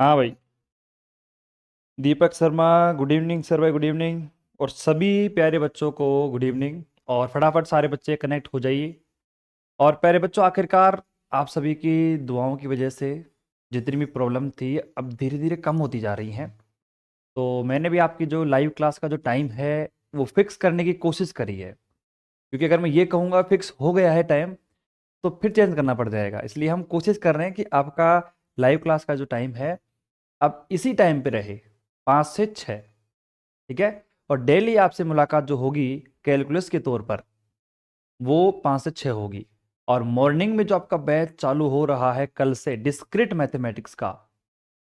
हाँ भाई। Deepak Sharma. Good evening sir भाई, गुड इवनिंग। और सभी प्यारे बच्चों को गुड इवनिंग। और फटाफट सारे बच्चे कनेक्ट हो जाइए। और प्यारे बच्चों, आखिरकार आप सभी की दुआओं की वजह से जितनी भी प्रॉब्लम थी अब धीरे धीरे कम होती जा रही हैं। तो मैंने भी आपकी जो लाइव क्लास का जो टाइम है वो फिक्स करने की कोशिश करी है। क्योंकि अगर मैं ये कहूँगा फिक्स हो गया है टाइम तो फिर चेंज करना पड़ जाएगा, इसलिए हम कोशिश कर रहे हैं कि आपका लाइव क्लास का जो टाइम है अब इसी टाइम पे रहे, 5 से 6। ठीक है। और डेली आपसे मुलाकात जो होगी कैलकुलस के तौर पर वो 5 से 6 होगी। और मॉर्निंग में जो आपका बैच चालू हो रहा है कल से डिस्क्रिट मैथमेटिक्स का,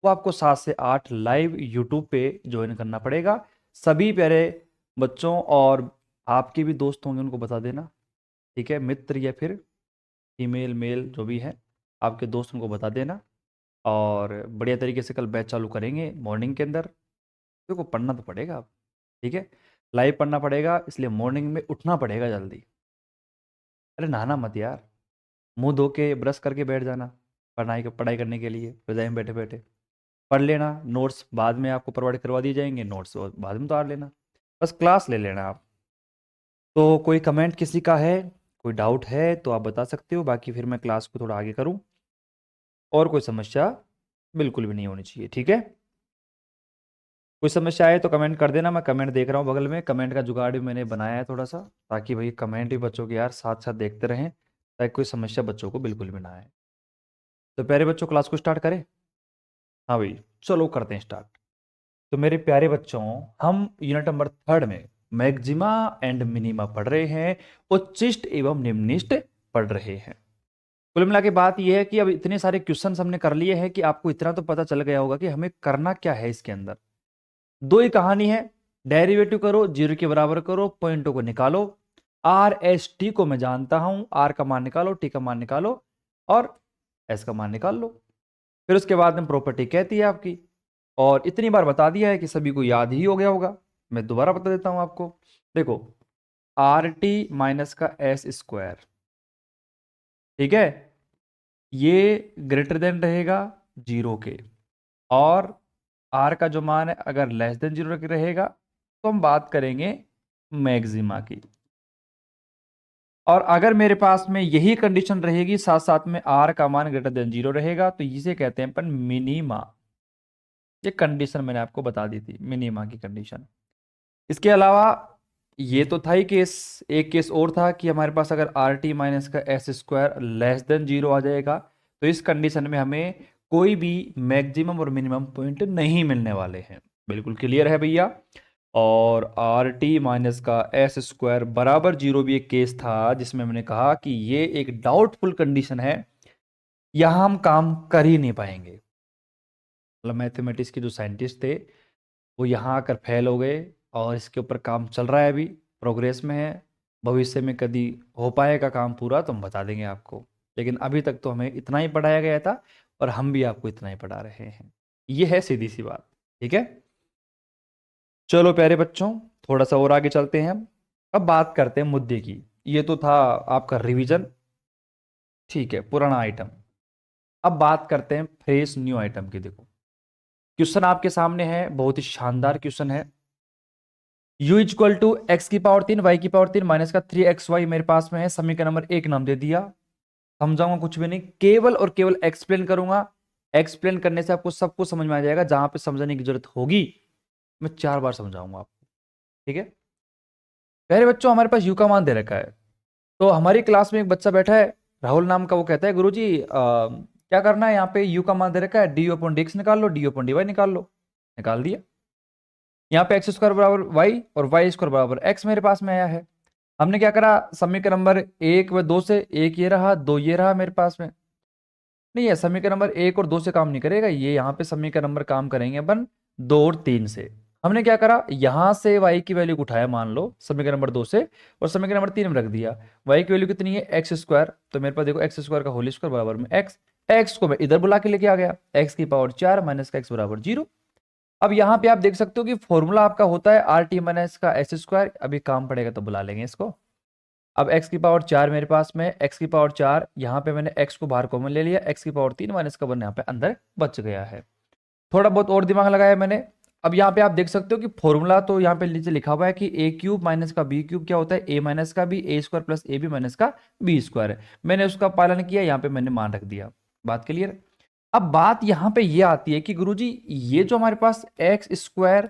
वो आपको 7 से 8 लाइव यूट्यूब पे ज्वाइन करना पड़ेगा। सभी प्यारे बच्चों और आपके भी दोस्त होंगे उनको बता देना। ठीक है, मित्र या फिर फीमेल मेल जो भी है आपके दोस्त, उनको बता देना। और बढ़िया तरीके से कल बैच चालू करेंगे मॉर्निंग के अंदर। देखो पढ़ना तो पड़ेगा अब। ठीक है, लाइव पढ़ना पड़ेगा, इसलिए मॉर्निंग में उठना पड़ेगा जल्दी। अरे नहाना मत यार, मुंह धो के ब्रश करके बैठ जाना पढ़ाई करने के लिए रजाई में बैठे बैठे। पढ़ लेना, नोट्स बाद में आपको प्रोवाइड करवा दिए जाएंगे, नोट्स और बाद में उतार लेना। बस क्लास ले लेना आप। तो कोई कमेंट किसी का है, कोई डाउट है तो आप बता सकते हो, बाकी फिर मैं क्लास को थोड़ा आगे करूं। और कोई समस्या बिल्कुल भी नहीं होनी चाहिए, ठीक है। कोई समस्या आए तो कमेंट कर देना, मैं कमेंट देख रहा हूँ बगल में। कमेंट का जुगाड़ भी मैंने बनाया है थोड़ा सा, ताकि भाई कमेंट भी बच्चों के यार साथ साथ देखते रहें, ताकि कोई समस्या बच्चों को बिल्कुल भी ना आए। तो प्यारे बच्चों, क्लास को स्टार्ट करें। हाँ भाई, चलो करते हैं स्टार्ट। तो मेरे प्यारे बच्चों, हम यूनिट नंबर 3 में मैक्सिमा एंड मिनिमा पढ़ रहे हैं, उच्चिष्ट एवं निम्निष्ट पढ़ रहे हैं। कुल मिला के बात यह है कि अब इतने सारे क्वेश्चंस हमने कर लिए हैं कि आपको इतना तो पता चल गया होगा कि हमें करना क्या है इसके अंदर। दो ही कहानी है, डेरिवेटिव करो, जीरो के बराबर करो, पॉइंटों को निकालो। आर एस टी को मैं जानता हूं, आर का मान निकालो, टी का मान निकालो, और एस का मान निकाल लो। फिर उसके बाद में प्रॉपर्टी कहती है आपकी। और इतनी बार बता दिया है कि सभी को याद ही हो गया होगा। मैं दोबारा बता देता हूं आपको। देखो, आर टी माइनस का एस स्क्वायर, ठीक है, ये ग्रेटर देन रहेगा जीरो के। और आर का जो मान है अगर लेस देन जीरो रहेगा तो हम बात करेंगे मैक्सिमा की। और अगर मेरे पास में यही कंडीशन रहेगी, साथ साथ में आर का मान ग्रेटर देन जीरो रहेगा, तो इसे कहते हैं अपन मिनिमा। ये कंडीशन मैंने आपको बता दी थी, मिनिमा की कंडीशन। इसके अलावा ये तो था ही केस, एक केस और था कि हमारे पास अगर आर टी माइनस का s square less than zero आ जाएगा, तो इस कंडीशन में हमें कोई भी मैक्सिमम और मिनिमम पॉइंट नहीं मिलने वाले हैं। बिल्कुल क्लियर है भैया। और आर टी माइनस का एस स्क्वायर बराबर जीरो भी एक केस था जिसमें मैंने कहा कि ये एक डाउटफुल कंडीशन है, यहां हम काम कर ही नहीं पाएंगे। मतलब मैथमेटिक्स के जो साइंटिस्ट थे वो यहाँ आकर फेल हो गए, और इसके ऊपर काम चल रहा है, अभी प्रोग्रेस में है। भविष्य में कभी हो पाएगा काम पूरा तो हम बता देंगे आपको, लेकिन अभी तक तो हमें इतना ही पढ़ाया गया था और हम भी आपको इतना ही पढ़ा रहे हैं। ये है सीधी सी बात, ठीक है। चलो प्यारे बच्चों, थोड़ा सा और आगे चलते हैं हम। अब बात करते हैं मुद्दे की। ये तो था आपका रिवीजन, ठीक है, पुराना आइटम। अब बात करते हैं फ्रेश न्यू आइटम की। देखो क्वेश्चन आपके सामने है, बहुत ही शानदार क्वेश्चन है। u इक्वल टू एक्स की पावर 3 वाई की पावर 3 माइनस का 3xy मेरे पास में है। समीकरण नंबर 1 नाम दे दिया। समझाऊंगा कुछ भी नहीं, केवल और केवल एक्सप्लेन करूंगा। एक्सप्लेन करने से आपको सब कुछ समझ में आ जाएगा, जहां पे समझने की जरूरत होगी मैं 4 बार समझाऊंगा आपको, ठीक है। पहले बच्चों, हमारे पास u का मान दे रखा है। तो हमारी क्लास में एक बच्चा बैठा है, राहुल नाम का, वो कहता है गुरुजी क्या करना है, यहाँ पे u का मान दे रखा है, डी अपॉन डी एक्स निकाल लो, डी अपॉन डी वाई निकाल लो। निकाल दिया। यहाँ पे एक्स स्क्वायर बराबर वाई और वाई स्क्वायर बराबर एक्स मेरे पास में आया है। हमने क्या करा, समीकरण नंबर 1 व 2 से, एक ये रहा, 2 ये रहा मेरे पास में। नहीं है, समीकरण नंबर 1 और 2 से काम नहीं करेगा ये, यहाँ पे समीकरण नंबर काम करेंगे अपन 2 और 3 से। हमने क्या करा, यहां से y की वैल्यू को उठाया, मान लो समीकरण नंबर 2 से, और समीकरण नंबर 3 में रख दिया। y की वैल्यू कितनी है, एक्स स्क्वायर। तो मेरे पास देखो एक्स स्क्वायर का होल स्क्वायर बराबर में एक्स। एक्स को मैं इधर बुला के लेके आ गया, एक्स की पावर 4 माइनस का एक्स बराबर 0। अब यहाँ पे आप देख सकते हो कि फॉर्मूला आपका होता है आर टी माइनस का एस स्क्वायर। अभी काम पड़ेगा तो बुला लेंगे इसको। अब x की पावर 4 मेरे पास में, x की पावर 4, यहाँ पे मैंने x को बाहर कॉमन ले लिया, x की पावर 3 माइनस का 1 यहाँ पे अंदर बच गया है। थोड़ा बहुत और दिमाग लगाया मैंने। अब यहाँ पे आप देख सकते हो कि फॉर्मूला तो यहाँ पे नीचे लिखा हुआ है कि ए क्यूब माइनस का बी क्यूब क्या होता है, ए माइनस का b a square plus a b minus का बी स्क्वायर है। मैंने उसका पालन किया, यहाँ पे मैंने मान रख दिया। बात क्लियर। अब बात यहाँ पे ये आती है कि गुरुजी ये जो हमारे पास एक्स स्क्वायर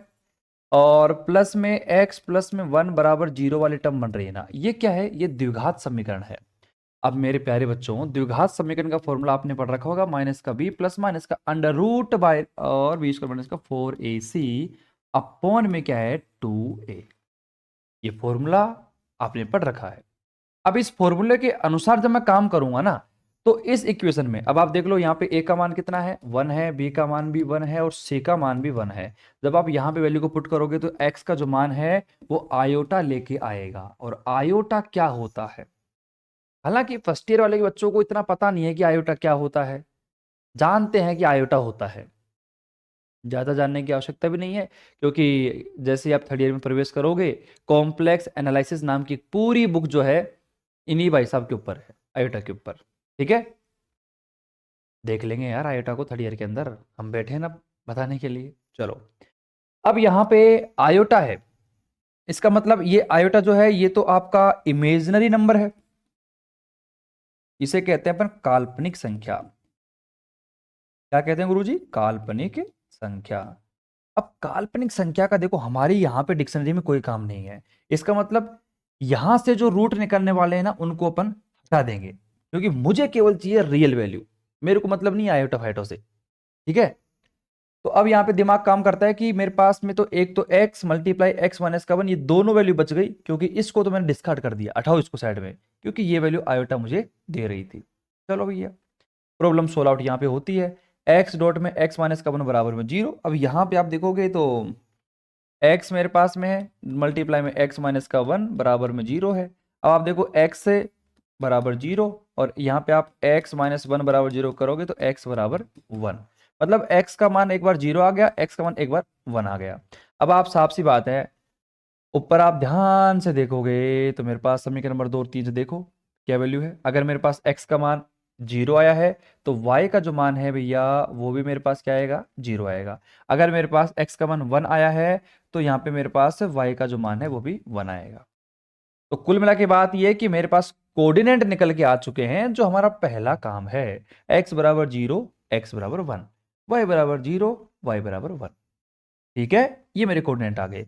और प्लस में एक्स प्लस में 1 बराबर 0 वाली टर्म बन रही है ना, ये क्या है, ये द्विघात समीकरण है। अब मेरे प्यारे बच्चों, द्विघात समीकरण का फॉर्मूला आपने पढ़ रखा होगा, माइनस का बी प्लस माइनस का अंडर रूट बाय और बी स्क्वायर माइनस का 4ac अपॉन में क्या है 2a। ये फॉर्मूला आपने पढ़ रखा है। अब इस फॉर्मूले के अनुसार जब मैं काम करूंगा ना, तो इस इक्वेशन में अब आप देख लो, यहाँ पे a का मान कितना है 1 है, b का मान भी 1 है और c का मान भी 1 है। जब आप यहाँ पे वैल्यू को पुट करोगे तो x का जो मान है वो आयोटा लेके आएगा। और आयोटा क्या होता है, हालांकि फर्स्ट ईयर वाले के बच्चों को इतना पता नहीं है कि आयोटा क्या होता है, जानते हैं कि आयोटा होता है, ज़्यादा जानने की आवश्यकता भी नहीं है, क्योंकि जैसे ही आप थर्ड ईयर में प्रवेश करोगे, कॉम्प्लेक्स एनालिसिस नाम की पूरी बुक जो है इन्हीं भाई साहब के ऊपर है, आयोटा के ऊपर। ठीक है, देख लेंगे यार आयोटा को थर्ड ईयर के अंदर, हम बैठे हैं ना बताने के लिए। चलो, अब यहाँ पे आयोटा है, इसका मतलब ये आयोटा जो है ये तो आपका इमेजिनरी नंबर है, इसे कहते हैं अपन काल्पनिक संख्या। क्या कहते हैं गुरुजी, काल्पनिक संख्या। अब काल्पनिक संख्या का देखो हमारी यहाँ पे डिक्शनरी में कोई काम नहीं है, इसका मतलब यहां से जो रूट निकलने वाले हैं ना उनको अपन हटा देंगे, क्योंकि मुझे केवल चाहिए रियल वैल्यू, मेरे को मतलब नहीं आयोटा फाइटो से। ठीक है, तो अब यहाँ पे दिमाग काम करता है कि मेरे पास में तो एक तो x मल्टीप्लाई एक्स माइनस का 1, ये दोनों वैल्यू बच गई, क्योंकि इसको तो मैंने डिस्कार्ड कर दिया, हटाओ इसको साइड में, क्योंकि ये वैल्यू आयोटा मुझे दे रही थी। चलो भैया, प्रॉब्लम सोल्व आउट यहाँ पे होती है। x डॉट में x माइनस का 1 बराबर में 0। अब यहाँ पे आप देखोगे तो x मेरे पास में है, मल्टीप्लाई में x माइनस का 1 बराबर में 0 है। अब आप देखो x से बराबर 0 और यहाँ पे आप x माइनस 1 बराबर 0 करोगे तो x बराबर 1, मतलब x का मान एक बार 0 आ गया, x का मान एक बार 1 आ गया। अब आप साफ सी बात है, ऊपर आप ध्यान से देखोगे तो मेरे पास समीकरण नंबर 2 और 3 से देखो क्या वैल्यू है। अगर मेरे पास x का मान 0 आया है तो y का जो मान है भैया वो भी मेरे पास क्या आएगा, 0 आएगा। अगर मेरे पास x का मान 1 आया है तो यहाँ पे मेरे पास y का जो मान है वो भी 1 आएगा। तो कुल मिला के बात ये है कि मेरे पास कोऑर्डिनेट निकल के आ चुके हैं, जो हमारा पहला काम है, x बराबर 0 x बराबर 1, y बराबर 0 y बराबर 1। ठीक है, ये मेरे कोऑर्डिनेट आ गए।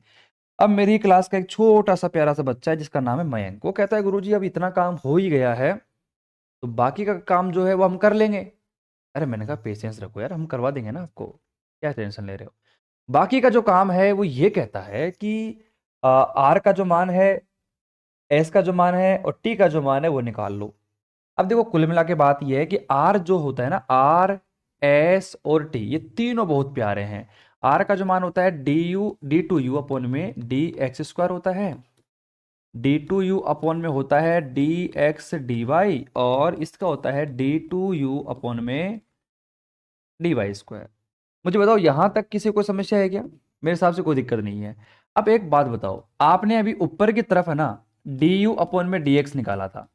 अब मेरी क्लास का एक छोटा सा प्यारा सा बच्चा है जिसका नाम है मयंक, वो कहता है गुरुजी अब इतना काम हो ही गया है तो बाकी का काम जो है वो हम कर लेंगे। अरे मैंने कहा पेशेंस रखो यार, हम करवा देंगे ना आपको, क्या टेंशन ले रहे हो। बाकी का जो काम है वो ये कहता है कि आर का जो मान है, एस का जो मान है और टी का जो मान है वो निकाल लो। अब देखो कुल मिला के बात ये है कि आर जो होता है ना, आर एस और टी ये तीनों बहुत प्यारे हैं। आर का जो मान होता है डी टू यू अपॉन में डी एक्स स्क्वायर होता है, d2u अपॉन में होता है dx dy, और इसका होता है d2u अपॉन में dy स्क्वायर। मुझे बताओ यहां तक किसी को समस्या है क्या, मेरे हिसाब से कोई दिक्कत नहीं है। अब एक बात बताओ, आपने अभी ऊपर की तरफ है ना du अपॉन में dx निकाला था,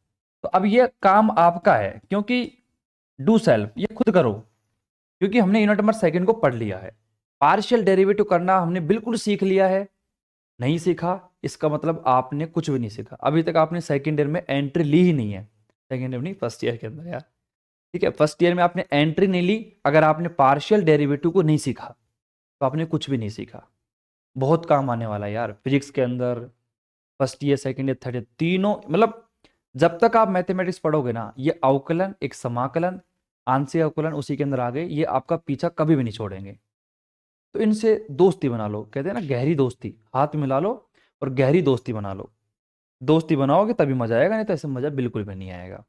तो अब ये काम आपका है, क्योंकि डू सेल्फ ये खुद करो, क्योंकि हमने यूनिट नंबर सेकंड को पढ़ लिया है। पार्शियल डेरिवेटिव करना हमने बिल्कुल सीख लिया है। नहीं सीखा इसका मतलब आपने कुछ भी नहीं सीखा, अभी तक आपने सेकंड ईयर में एंट्री ली ही नहीं है, सेकंड ईयर नहीं फर्स्ट ईयर के अंदर यार। ठीक है, फर्स्ट ईयर में आपने एंट्री नहीं ली, अगर आपने पार्शियल डेरिवेटिव को नहीं सीखा तो आपने कुछ भी नहीं सीखा। बहुत काम आने वाला है यार फिजिक्स के अंदर, first year second year third year तीनों, मतलब जब तक आप मैथमेटिक्स पढ़ोगे ना, ये अवकलन एक समाकलन आंशिक अवकलन उसी के अंदर आ गए, ये आपका पीछा कभी भी नहीं छोड़ेंगे। तो इनसे दोस्ती बना लो, कहते हैं ना गहरी दोस्ती, हाथ मिला लो और गहरी दोस्ती बना लो। दोस्ती बनाओगे तभी मजा आएगा, नहीं तो ऐसे मजा बिल्कुल भी नहीं आएगा।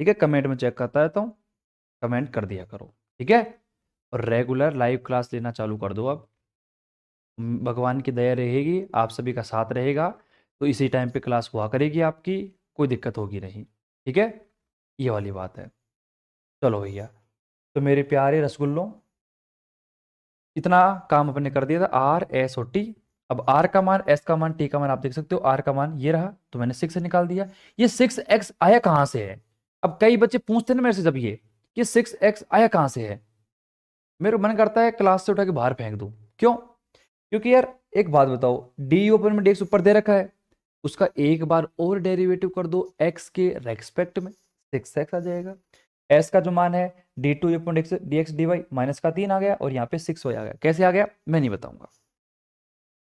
ठीक है, कमेंट में चेक करता रहता हूँ, कमेंट कर दिया करो। ठीक है, और रेगुलर लाइव क्लास लेना चालू कर दो अब, भगवान की दया रहेगी, आप सभी का साथ रहेगा तो इसी टाइम पे क्लास हुआ करेगी आपकी, कोई दिक्कत होगी नहीं। ठीक है, ये वाली बात है। चलो भैया, तो मेरे प्यारे रसगुल्लों, इतना काम अपने कर दिया था आर एस और टी। अब आर का मान, एस का मान, टी का मान आप देख सकते हो, आर का मान ये रहा तो मैंने 6 निकाल दिया। ये 6x आया कहां से है, अब कई बच्चे पूछते ना मेरे से जब ये कि 6x आया कहां से है, मेरा मन करता है क्लास से उठा के बाहर फेंक दूं। क्यों? क्योंकि यार एक बात बताओ, डी ओपन में dx ऊपर दे रखा है, उसका एक बार और डेरिवेटिव कर दो x के रेस्पेक्ट में, 6x आ जाएगा। s का जो मान है d two upon d x d y, minus का 3 आ गया और यहाँ पे 6y आ गया। कैसे आ गया मैं नहीं बताऊंगा।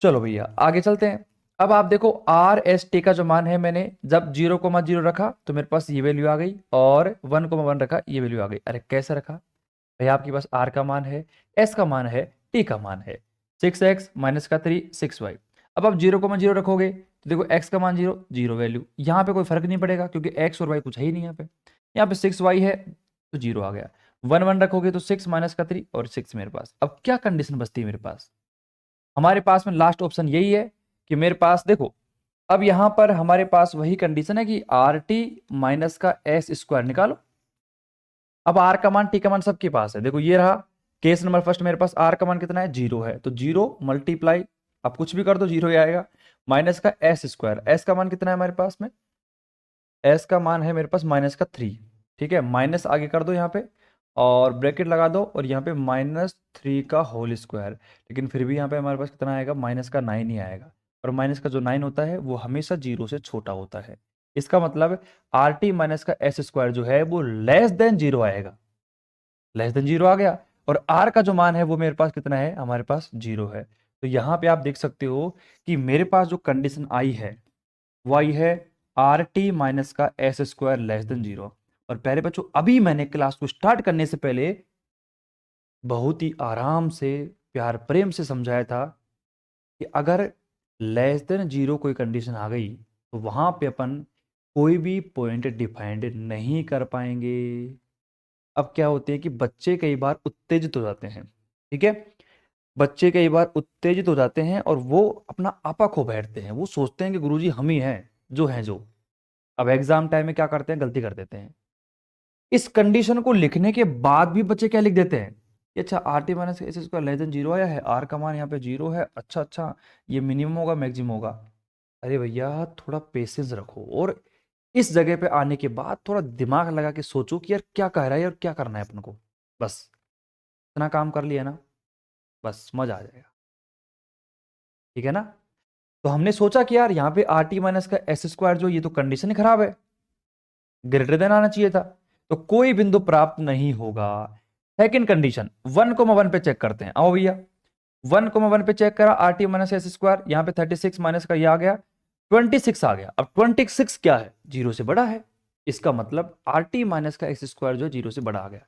चलो भैया आगे चलते हैं। अब आप देखो आर एस टी का जो मान है, मैंने जब 0,0 रखा तो मेरे पास ये वैल्यू आ गई, और 1,1 रखा ये वैल्यू आ गई। अरे कैसे रखा भैया? आपके पास आर का मान है, एस का मान है, टी का मान है, 6x माइनस का 3 6y। अब आप 0,0 रखोगे तो देखो x का मान 0 0 वैल्यू, यहाँ पे कोई फर्क नहीं पड़ेगा क्योंकि x और y कुछ है ही नहीं। यहाँ पे 6y है तो 0 आ गया। 1 रखोगे तो 6 माइनस का 3 और 6 मेरे पास। अब क्या कंडीशन बचती है मेरे पास? हमारे पास में लास्ट ऑप्शन यही है कि मेरे पास देखो, अब यहां पर हमारे पास वही कंडीशन है कि आर टी माइनस का एस स्क्वायर निकालो। अब आर का मान टी का मान सबके पास है, देखो ये रहा केस नंबर फर्स्ट, मेरे पास आर का मान कितना है 0 है, तो 0 मल्टीप्लाई, अब कुछ भी कर दो 0 ही आएगा, माइनस का एस स्क्वायर। एस का मान कितना है हमारे पास में? एस का मान है मेरे पास माइनस का 3। ठीक है, माइनस आगे कर दो यहाँ पे और ब्रैकेट लगा दो और यहाँ पे -3 का होल स्क्वायर। लेकिन फिर भी यहाँ पे हमारे पास कितना आएगा? माइनस का 9 ही आएगा, और माइनस का जो 9 होता है वो हमेशा 0 से छोटा होता है। इसका मतलब आर टी माइनस का एस स्क्वायर जो है वो लेस देन 0 आएगा। लेस देन 0 आ गया, और आर का जो मान है वो मेरे पास कितना है? हमारे पास 0 है। तो यहाँ पे आप देख सकते हो कि मेरे पास जो कंडीशन आई है वो आई है आर टी माइनस का एस स्क्वायर लेस देन 0। और प्यारे बच्चों, अभी मैंने क्लास को स्टार्ट करने से पहले बहुत ही आराम से प्यार प्रेम से समझाया था कि अगर लेस देन 0 कोई कंडीशन आ गई तो वहां पे अपन कोई भी पॉइंट डिफाइंड नहीं कर पाएंगे। अब क्या होते हैं कि बच्चे कई बार उत्तेजित हो जाते हैं। ठीक है, बच्चे कई बार उत्तेजित हो जाते हैं और वो अपना आपा खो बैठते हैं। वो सोचते हैं कि गुरुजी हम ही हैं जो हैं जो। अब एग्जाम टाइम में क्या करते हैं? गलती कर देते हैं। इस कंडीशन को लिखने के बाद भी बच्चे क्या लिख देते हैं कि अच्छा are t minus S square less then 0 आया है, आर का मान यहाँ पे 0 है, अच्छा अच्छा ये मिनिमम होगा मैक्सिमम होगा। अरे भैया थोड़ा पेशेंस रखो, और इस जगह पे आने के बाद थोड़ा दिमाग लगा के सोचो कि यार क्या कह रहा है और क्या करना है अपन को। बस इतना काम कर लिया ना, बस मजा आ जाएगा। ठीक है ना? तो हमने सोचा कि यार यहाँ पे आर टी माइनस का एस स्क्वायर जो, ये तो कंडीशन ही खराब है, ग्रेटर देन आना चाहिए था, तो कोई बिंदु प्राप्त नहीं होगा। सेकंड कंडीशन 1,1 पे चेक करते हैं। आओ भैया 1,1 पे चेक करा, are t minus S square, यहाँ पे 36 माइनस का ये आ गया 26 आ गया। अब 26 क्या है? 0 से बड़ा है। इसका मतलब आर टी माइनस का एस स्क्वायर जो 0 से बड़ा आ गया।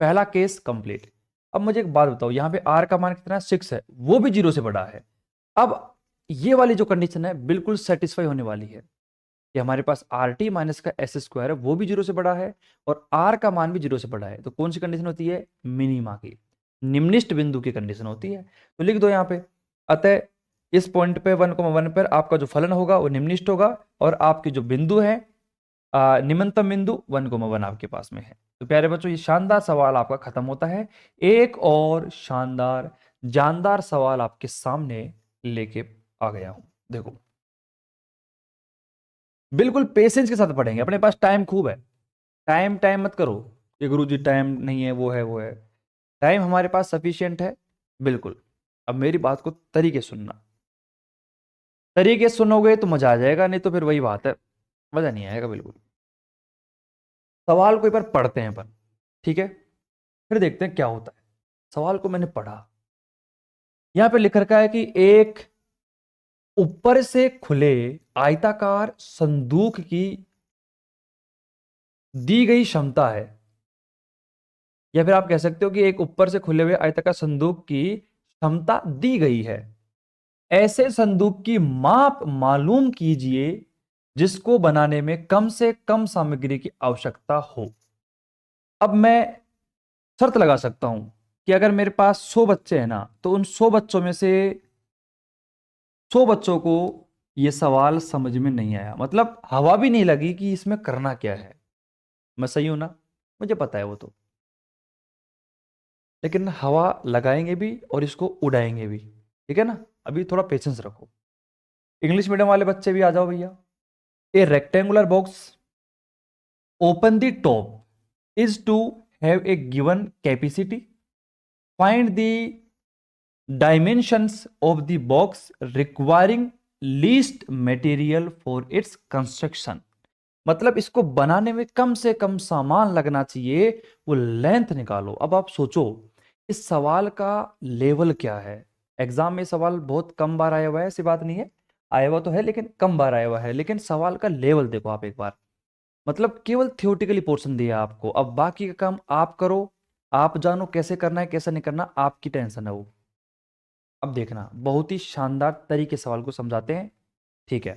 पहला केस कंप्लीट। अब मुझे एक बात बताओ, यहाँ पे आर का मान कितना है? 6 है, वो भी 0 से बड़ा है। अब ये वाली जो कंडीशन है बिल्कुल सेटिस्फाई होने वाली है कि हमारे पास आर टी माइनस का एस स्क्वायर है, वो भी 0 से बड़ा है और आर का मान भी 0 से बड़ा है। तो कौन सी कंडीशन होती है? मिनिमा की, निम्निष्ट बिंदु की कंडीशन होती है। तो लिख दो यहाँ पे, अतः इस पॉइंट पे 1,1 पर आपका जो फलन होगा वो निम्निष्ट होगा, और आपकी जो बिंदु है निम्नतम बिंदु 1,1 आपके पास में है। तो प्यारे बच्चों ये शानदार सवाल आपका खत्म होता है। एक और शानदार जानदार सवाल आपके सामने लेके आ गया हूं। देखो बिल्कुल पेशेंस के साथ पढ़ेंगे, अपने पास टाइम खूब है। टाइम टाइम मत करो कि गुरुजी टाइम नहीं है, वो है वो है। टाइम हमारे पास सफिशियंट है बिल्कुल। अब मेरी बात को तरीके से सुनना, तरीके से सुनोगे तो मजा आ जाएगा, नहीं तो फिर वही बात है, मजा नहीं आएगा बिल्कुल। सवाल को एक बार पढ़ते हैं अपन, ठीक है, फिर देखते हैं क्या होता है। सवाल को मैंने पढ़ा, यहां पे लिख रखा है कि एक ऊपर से खुले आयताकार संदूक की दी गई क्षमता है, या फिर आप कह सकते हो कि एक ऊपर से खुले हुए आयताकार संदूक की क्षमता दी गई है। ऐसे संदूक की माप मालूम कीजिए जिसको बनाने में कम से कम सामग्री की आवश्यकता हो। अब मैं शर्त लगा सकता हूं कि अगर मेरे पास 100 बच्चे हैं ना, तो उन 100 बच्चों में से 100 बच्चों को यह सवाल समझ में नहीं आया, मतलब हवा भी नहीं लगी कि इसमें करना क्या है। मैं सही हूं ना? मुझे पता है वो तो, लेकिन हवा लगाएंगे भी और इसको उड़ाएंगे भी। ठीक है ना? अभी थोड़ा पेशेंस रखो। इंग्लिश मीडियम वाले बच्चे भी आ जाओ भैया। A rectangular box open the top is to have a given capacity find the dimensions of the box requiring least material for its construction. मतलब इसको बनाने में कम से कम सामान लगना चाहिए, वो लेंथ निकालो। अब आप सोचो इस सवाल का लेवल क्या है। एग्जाम में सवाल बहुत कम बार आया हुआ है, ऐसी बात नहीं है, आया हुआ तो है लेकिन कम बार आया हुआ है। लेकिन सवाल का लेवल देखो आप एक बार, मतलब केवल थियोटिकली पोर्शन दिया आपको, अब बाकी का काम आप करो, आप जानो कैसे करना है कैसे नहीं करना, आपकी टेंशन है वो। अब देखना बहुत ही शानदार तरीके सवाल को समझाते हैं, ठीक है।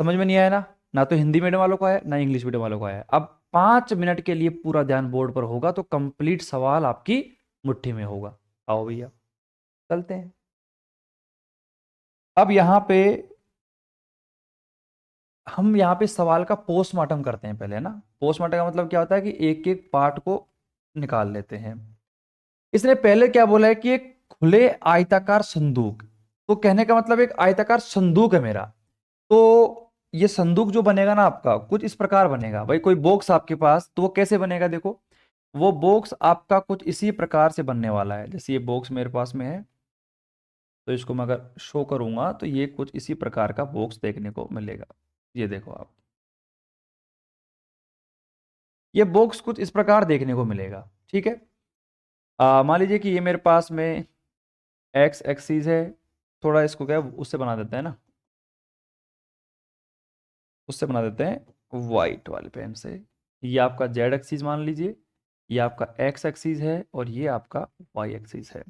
समझ में नहीं आया ना तो हिंदी मीडियम वालों को आया ना इंग्लिश मीडियम वालों को आया। अब 5 मिनट के लिए पूरा ध्यान बोर्ड पर होगा तो कंप्लीट सवाल आपकी मुट्ठी में होगा। आओ भैया चलते हैं। अब हम यहाँ पे सवाल का पोस्टमार्टम करते हैं पहले ना। पोस्टमार्टम का मतलब क्या होता है कि एक एक पार्ट को निकाल लेते हैं। इसने पहले क्या बोला है कि एक खुले आयताकार संदूक, तो कहने का मतलब एक आयताकार संदूक है मेरा, तो ये संदूक जो बनेगा ना आपका कुछ इस प्रकार बनेगा। भाई कोई बॉक्स आपके पास, तो वो कैसे बनेगा, देखो वो बॉक्स आपका कुछ इसी प्रकार से बनने वाला है। जैसे ये बॉक्स मेरे पास में है, तो इसको मैं अगर शो करूंगा तो ये कुछ इसी प्रकार का बॉक्स देखने को मिलेगा। ये देखो आप, ये बॉक्स कुछ इस प्रकार देखने को मिलेगा, ठीक है। मान लीजिए कि ये मेरे पास में एक्स एक्सीज है, थोड़ा इसको क्या है, उससे बना देते हैं ना, उससे बना देते हैं वाइट वाले पेन से। ये आपका जेड एक्सीज मान लीजिए, ये आपका एक्स एक्सीज है और ये आपका वाई एक्सीज है।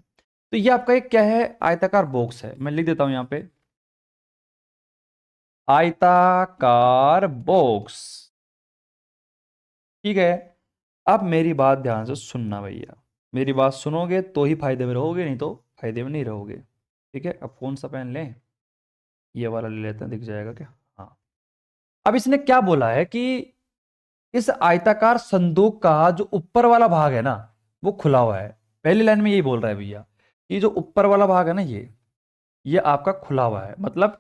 तो ये आपका एक क्या है, आयताकार बॉक्स है। मैं लिख देता हूं यहाँ पे आयताकार बॉक्स, ठीक है। अब मेरी बात ध्यान से सुनना भैया, मेरी बात सुनोगे तो ही फायदे में रहोगे, नहीं तो फायदे में नहीं रहोगे, ठीक है। अब कौन सा पेन लें, ये वाला ले लेते हैं, दिख जाएगा क्या, हाँ। अब इसने क्या बोला है कि इस आयताकार संदूक का जो ऊपर वाला भाग है ना वो खुला हुआ है। पहली लाइन में यही बोल रहा है भैया, ये जो ऊपर वाला भाग है ना ये आपका खुला हुआ है। मतलब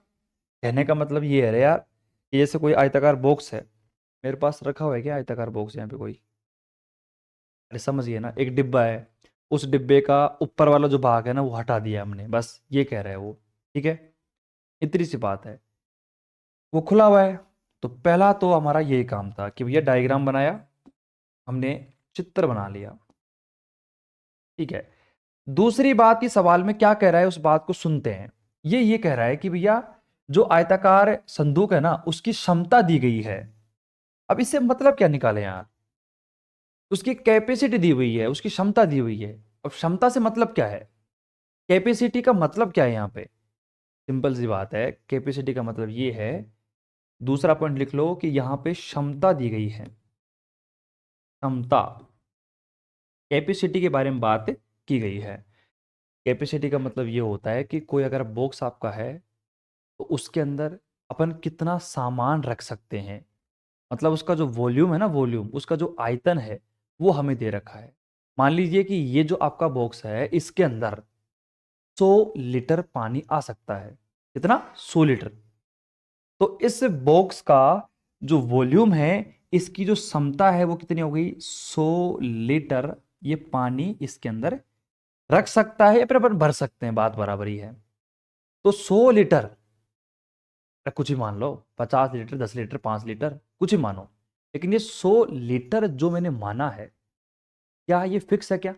कहने का मतलब ये है रे यार, कि जैसे कोई आयताकार बॉक्स है मेरे पास रखा हुआ है, क्या आयताकार बॉक्स यहाँ पे कोई, अरे समझिए ना, एक डिब्बा है, उस डिब्बे का ऊपर वाला जो भाग है ना वो हटा दिया हमने, बस ये कह रहा है वो, ठीक है। इतनी सी बात है, वो खुला हुआ है। तो पहला तो हमारा यही काम था कि भैया डायग्राम बनाया हमने, चित्र बना लिया, ठीक है। दूसरी बात, ये सवाल में क्या कह रहा है उस बात को सुनते हैं। ये कह रहा है कि भैया जो आयताकार संदूक है ना उसकी क्षमता दी गई है। अब इससे मतलब क्या निकाले यार, उसकी कैपेसिटी दी हुई है, उसकी क्षमता दी हुई है। अब क्षमता से मतलब क्या है, कैपेसिटी का मतलब क्या है यहाँ पे, सिंपल सी बात है, कैपेसिटी का मतलब ये है, दूसरा पॉइंट लिख लो कि यहाँ पे क्षमता दी गई है। क्षमता, कैपेसिटी के बारे में बात की गई है। कैपेसिटी का मतलब ये होता है कि कोई अगर बॉक्स आपका है तो उसके अंदर अपन कितना सामान रख सकते हैं। मतलब उसका जो वॉल्यूम है ना, वॉल्यूम उसका जो आयतन है वो हमें दे रखा है। मान लीजिए कि ये जो आपका बॉक्स है इसके अंदर 100 लीटर पानी आ सकता है। कितना, 100 लीटर। तो इस बॉक्स का जो वॉल्यूम है, इसकी जो क्षमता है वो कितनी हो गई, 100 लीटर ये पानी इसके अंदर रख सकता है या फिर अपन भर सकते हैं, बात बराबर ही है। तो 100 लीटर, कुछ ही मान लो, 50 लीटर, 10 लीटर, 5 लीटर, कुछ ही मानो, लेकिन ये 100 लीटर जो मैंने माना है, क्या ये फिक्स है, क्या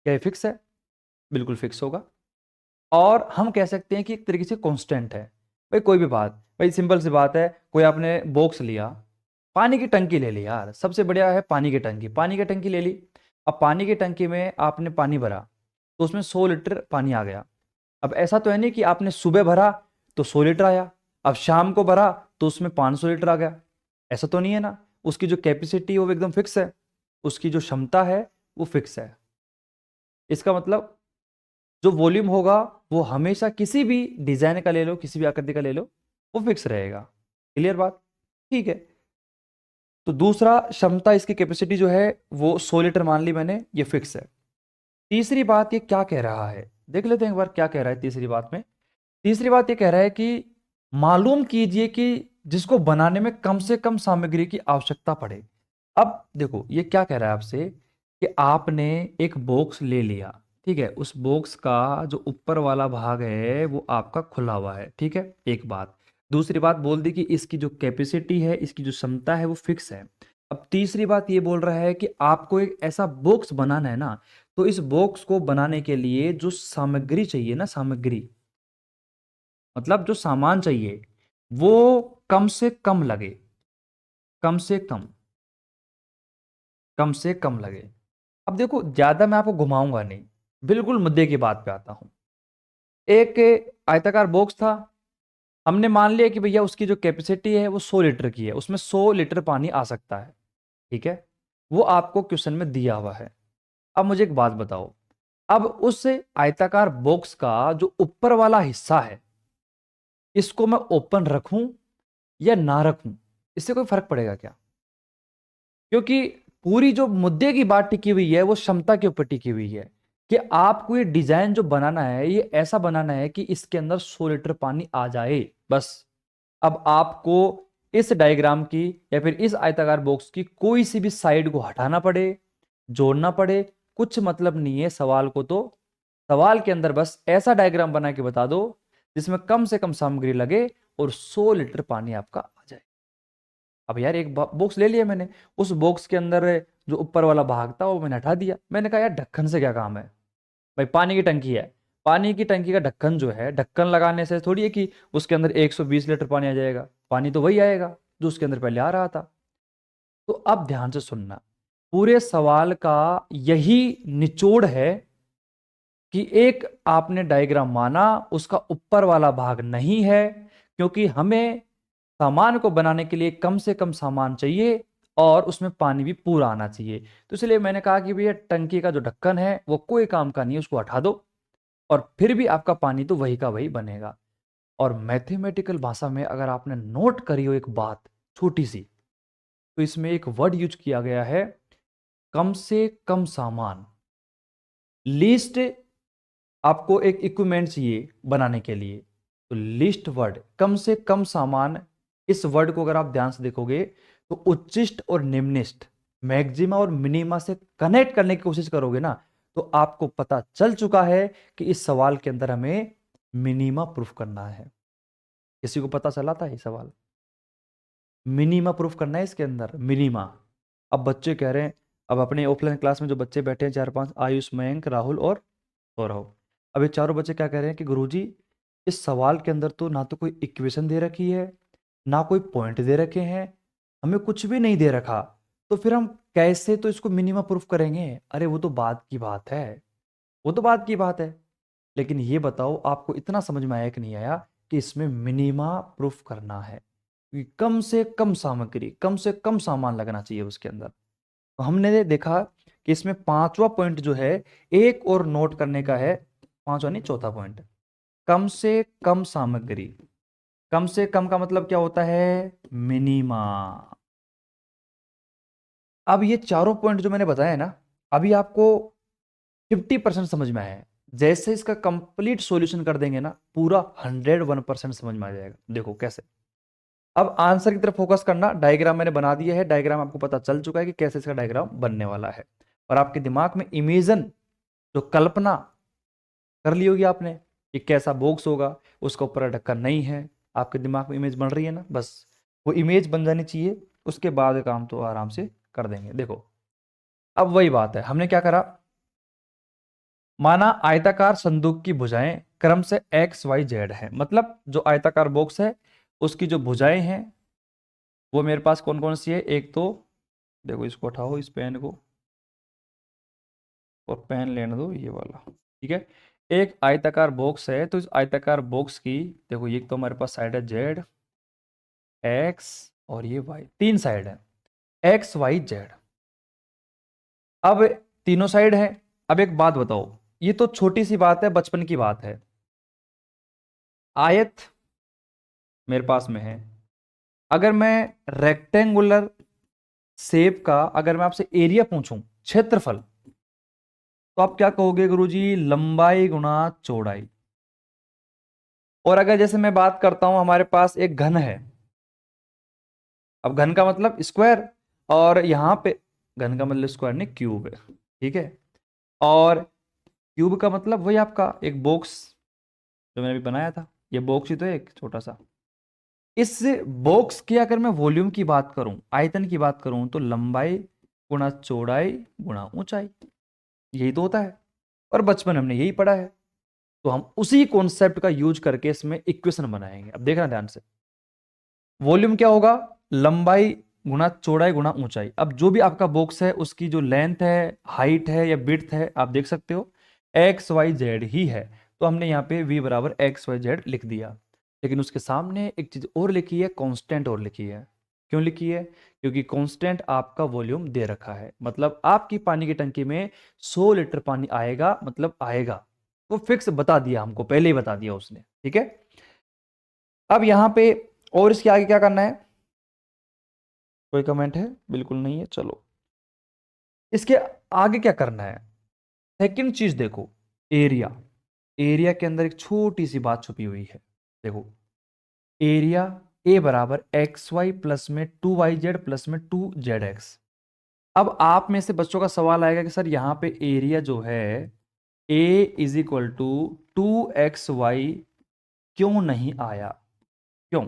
ये फिक्स है, बिल्कुल फिक्स होगा। और हम कह सकते हैं कि एक तरीके से कांस्टेंट है। भाई कोई भी बात, भाई सिंपल सी बात है, कोई आपने बॉक्स लिया, पानी की टंकी ले ली यार, सबसे बढ़िया है पानी की टंकी, पानी की टंकी ले ली। अब पानी की टंकी में आपने पानी भरा तो उसमें 100 लीटर पानी आ गया। अब ऐसा तो है नहीं कि आपने सुबह भरा तो 100 लीटर आया, अब शाम को भरा तो उसमें 500 लीटर आ गया, ऐसा तो नहीं है ना। उसकी जो कैपेसिटी है वो एकदम फिक्स है, उसकी जो क्षमता है वो फिक्स है। इसका मतलब जो वॉल्यूम होगा वो हमेशा किसी भी डिजाइन का ले लो, किसी भी आकृति का ले लो, वो फिक्स रहेगा। क्लियर बात, ठीक है। तो दूसरा क्षमता, इसकी कैपेसिटी जो है वो 100 लीटर मान ली मैंने, ये फिक्स है। तीसरी बात ये क्या कह रहा है, देख लेते हैं एक बार क्या कह रहा है तीसरी बात में। तीसरी बात ये कह रहा है कि मालूम कीजिए कि जिसको बनाने में कम से कम सामग्री की आवश्यकता पड़े। अब देखो ये क्या कह रहा है आपसे कि आपने एक बॉक्स ले लिया, ठीक है, उस बॉक्स का जो ऊपर वाला भाग है वो आपका खुला हुआ है, ठीक है, एक बात। दूसरी बात बोल दी कि इसकी जो कैपेसिटी है, इसकी जो क्षमता है वो फिक्स है। अब तीसरी बात ये बोल रहा है कि आपको एक ऐसा बॉक्स बनाना है ना, तो इस बॉक्स को बनाने के लिए जो सामग्री चाहिए ना, सामग्री मतलब जो सामान चाहिए वो कम से कम लगे, कम से कम, कम से कम लगे। अब देखो ज्यादा मैं आपको घुमाऊंगा नहीं, बिल्कुल मुद्दे की बात पे आता हूं। एक आयताकार बॉक्स था, हमने मान लिया कि भैया उसकी जो कैपेसिटी है वो 100 लीटर की है, उसमें 100 लीटर पानी आ सकता है, ठीक है, वो आपको क्वेश्चन में दिया हुआ है। अब मुझे एक बात बताओ, अब उस आयताकार बॉक्स का जो ऊपर वाला हिस्सा है, इसको मैं ओपन रखूं या ना रखूं, इससे कोई फर्क पड़ेगा क्या? क्योंकि पूरी जो मुद्दे की बात टिकी हुई है वो क्षमता के ऊपर टिकी हुई है कि आपको ये डिजाइन जो बनाना है ये ऐसा बनाना है कि इसके अंदर 100 लीटर पानी आ जाए, बस। अब आपको इस डायग्राम की या फिर इस आयताकार बॉक्स की कोई सी भी साइड को हटाना पड़े, जोड़ना पड़े, कुछ मतलब नहीं है सवाल को। तो सवाल के अंदर बस ऐसा डायग्राम बना के बता दो जिसमें कम से कम सामग्री लगे और 100 लीटर पानी आपका आ जाए। अब यार एक बॉक्स ले लिया मैंने, उस बॉक्स के अंदर जो ऊपर वाला भाग था वो मैंने हटा दिया। मैंने कहा यार ढक्कन से क्या काम है, भाई पानी की टंकी है, पानी की टंकी का ढक्कन जो है, ढक्कन लगाने से थोड़ी है कि उसके अंदर 120 लीटर पानी आ जाएगा। पानी तो वही आएगा जो उसके अंदर पहले आ रहा था। तो अब ध्यान से सुनना, पूरे सवाल का यही निचोड़ है कि एक आपने डायग्राम माना, उसका ऊपर वाला भाग नहीं है, क्योंकि हमें सामान को बनाने के लिए कम से कम सामान चाहिए और उसमें पानी भी पूरा आना चाहिए। तो इसलिए मैंने कहा कि भैया टंकी का जो ढक्कन है वो कोई काम का नहीं है, उसको हटा दो और फिर भी आपका पानी तो वही का वही बनेगा। और मैथमेटिकल भाषा में अगर आपने नोट करी हो एक बात छोटी सी, तो इसमें एक वर्ड यूज किया गया है, कम से कम सामान। लीस्ट आपको एक इक्विपमेंट चाहिए बनाने के लिए, तो लिस्ट वर्ड, कम से कम सामान, इस वर्ड को अगर आप ध्यान से देखोगे तो उच्चिष्ट और निम्निष्ट, मैक्सिमा और मिनिमा से कनेक्ट करने की कोशिश करोगे ना, तो आपको पता चल चुका है कि इस सवाल के अंदर हमें मिनिमा प्रूफ करना है। किसी को पता चला था ये सवाल? मिनिमा प्रूफ करना है इसके अंदर, मिनिमा। अब बच्चे कह रहे हैं, अब अपने ऑफलाइन क्लास में जो बच्चे बैठे हैं 4-5, आयुष, मयंक, राहुल और सौरभ, अब ये चारों बच्चे क्या कह रहे हैं कि गुरुजी इस सवाल के अंदर तो ना तो कोई इक्वेशन दे रखी है, ना कोई पॉइंट दे रखे हैं, हमें कुछ भी नहीं दे रखा, तो फिर हम कैसे तो इसको मिनिमा प्रूफ करेंगे? अरे वो तो बात की बात है, वो तो बात की बात है, लेकिन ये बताओ आपको इतना समझ में आया कि नहीं आया कि इसमें मिनिमा प्रूफ करना है कि कम से कम सामग्री, कम से कम सामान लगना चाहिए उसके अंदर। तो हमने देखा कि इसमें पांचवा पॉइंट जो है एक और नोट करने का है, पांचवा नहीं चौथा पॉइंट, कम से कम सामग्री। कम से कम का मतलब क्या होता है? मिनिमा। अब ये चारों पॉइंट जो मैंने बताया ना, अभी आपको 50% समझ में आया है। जैसे इसका कंप्लीट सॉल्यूशन कर देंगे ना, पूरा 101% समझ में आ जाएगा। देखो कैसे। अब आंसर की तरफ फोकस करना, डायग्राम मैंने बना दिया है, डायग्राम आपको पता चल चुका है कि कैसे इसका डायग्राम बनने वाला है, और आपके दिमाग में इमेजन, जो कल्पना कर ली होगी आपने कि कैसा बॉक्स होगा, उसका ऊपर ढक्कन नहीं है, आपके दिमाग में इमेज बन रही है ना, बस वो इमेज बन जानी चाहिए, उसके बाद काम तो आराम से कर देंगे। देखो अब वही बात है, हमने क्या करा, माना आयताकार संदूक की भुजाएं क्रम से एक्स वाई जेड है, मतलब जो आयताकार बॉक्स है उसकी जो भुजाएं हैं वो मेरे पास कौन कौन सी है। एक तो देखो, इसको उठाओ इस पेन को, और पेन लेने दो ये वाला, ठीक है। एक आयताकार बॉक्स है, तो इस आयताकार बॉक्स की देखो, ये तो हमारे पास साइड है जेड, एक्स और ये वाई, तीन साइड है, एक्स वाई जेड। अब तीनों साइड है। अब एक बात बताओ, ये तो छोटी सी बात है, बचपन की बात है। आयत मेरे पास में है, अगर मैं रेक्टेंगुलर शेप का अगर मैं आपसे एरिया पूछूं, क्षेत्रफल, तो आप क्या कहोगे गुरुजी? लंबाई गुणा चौड़ाई। और अगर जैसे मैं बात करता हूं, हमारे पास एक घन है, अब घन का मतलब स्क्वायर, और यहां पे घन का मतलब स्क्वायर नहीं क्यूब है, ठीक है। और क्यूब का मतलब वही आपका एक बॉक्स जो मैंने अभी बनाया था, ये बॉक्स ही तो है एक छोटा सा। इस बॉक्स की अगर मैं वॉल्यूम की बात करूं, आयतन की बात करूं, तो लंबाई गुणा चौड़ाई गुणा ऊंचाई, यही तो होता है। और बचपन में हमने यही पढ़ा है, तो हम उसी कॉन्सेप्ट का यूज करके इसमें इक्वेशन बनाएंगे। अब देखना ध्यान से, वॉल्यूम क्या होगा, लंबाई गुणा चौड़ाई गुणा ऊंचाई। अब जो भी आपका बॉक्स है उसकी जो लेंथ है, हाइट है या विड्थ है, आप देख सकते हो एक्स वाई जेड ही है, तो हमने यहाँ पे v बराबर एक्स वाई जेड लिख दिया। लेकिन उसके सामने एक चीज और लिखी है, कांस्टेंट और लिखी है। क्यों लिखी है? क्योंकि कांस्टेंट आपका वॉल्यूम दे रखा है, मतलब आपकी पानी की टंकी में 100 लीटर पानी आएगा, मतलब आएगा, वो फिक्स बता दिया हमको, पहले ही बता दिया उसने। ठीक है। अब यहाँ पे और इसके आगे क्या करना है? कोई कमेंट है? बिल्कुल नहीं है, चलो इसके आगे क्या करना है। सेकंड चीज देखो, एरिया। एरिया के अंदर एक छोटी सी बात छुपी हुई है। देखो, एरिया ए बराबर एक्स वाई प्लस में 2yz प्लस में 2zx। अब आप में से बच्चों का सवाल आएगा कि सर यहाँ पे एरिया जो है ए इज इक्वल टू 2xy क्यों नहीं आया? क्यों?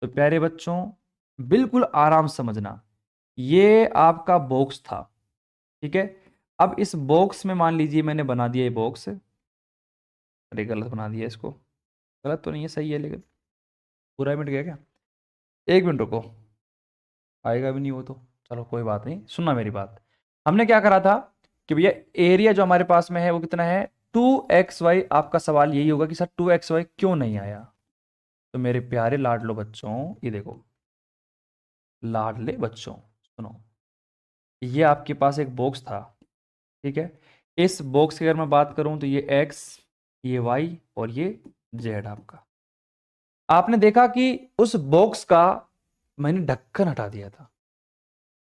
तो प्यारे बच्चों, बिल्कुल आराम से समझना, ये आपका बॉक्स था। ठीक है। अब इस बॉक्स में मान लीजिए मैंने बना दिया ये बॉक्स, अरे गलत बना दिया इसको, गलत तो नहीं है, सही है, लेकिन पूरा मिट गया क्या? एक मिनट रुको, आएगा भी नहीं वो तो, चलो कोई बात नहीं, सुनना मेरी बात। हमने क्या करा था कि भैया एरिया जो हमारे पास में है वो कितना है, 2xy। आपका सवाल यही होगा कि सर 2xy क्यों नहीं आया? तो मेरे प्यारे लाडलो बच्चों, ये देखो, लाडले बच्चों सुनो, ये आपके पास एक बॉक्स था। ठीक है। इस बॉक्स की अगर मैं बात करूं तो ये x, ये y और ये z आपका। आपने देखा कि उस बॉक्स का मैंने ढक्कन हटा दिया था,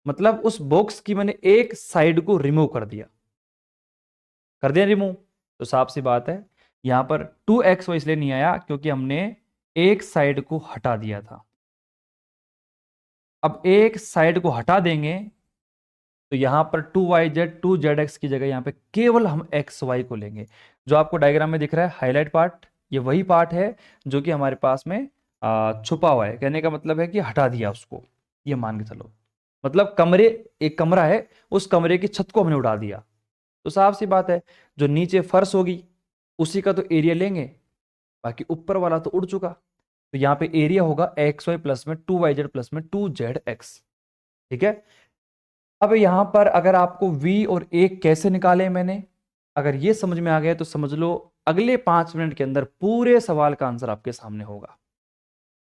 मतलब उस बॉक्स की मैंने एक साइड को रिमूव कर दिया रिमूव। तो साफ सी बात है, यहां पर 2x इसलिए नहीं आया क्योंकि हमने एक साइड को हटा दिया था। अब एक साइड को हटा देंगे तो यहां पर 2yz 2zx की जगह यहां पे केवल हम xy को लेंगे। जो आपको डायग्राम में दिख रहा है हाईलाइट पार्ट, ये वही पार्ट है जो कि हमारे पास में छुपा हुआ है। कहने का मतलब है कि हटा दिया उसको, ये मान के चलो। मतलब कमरे, एक कमरा है, उस कमरे की छत को हमने उड़ा दिया। तो साफ सी बात है, जो नीचे फर्श होगी उसी का तो एरिया लेंगे, बाकी ऊपर वाला तो उड़ चुका। तो यहाँ पे एरिया होगा एक्स वाई प्लस में 2yz प्लस में 2zx। ठीक है। अब यहां पर अगर आपको v और a कैसे निकाले मैंने, अगर ये समझ में आ गया तो समझ लो अगले 5 मिनट के अंदर पूरे सवाल का आंसर आपके सामने होगा।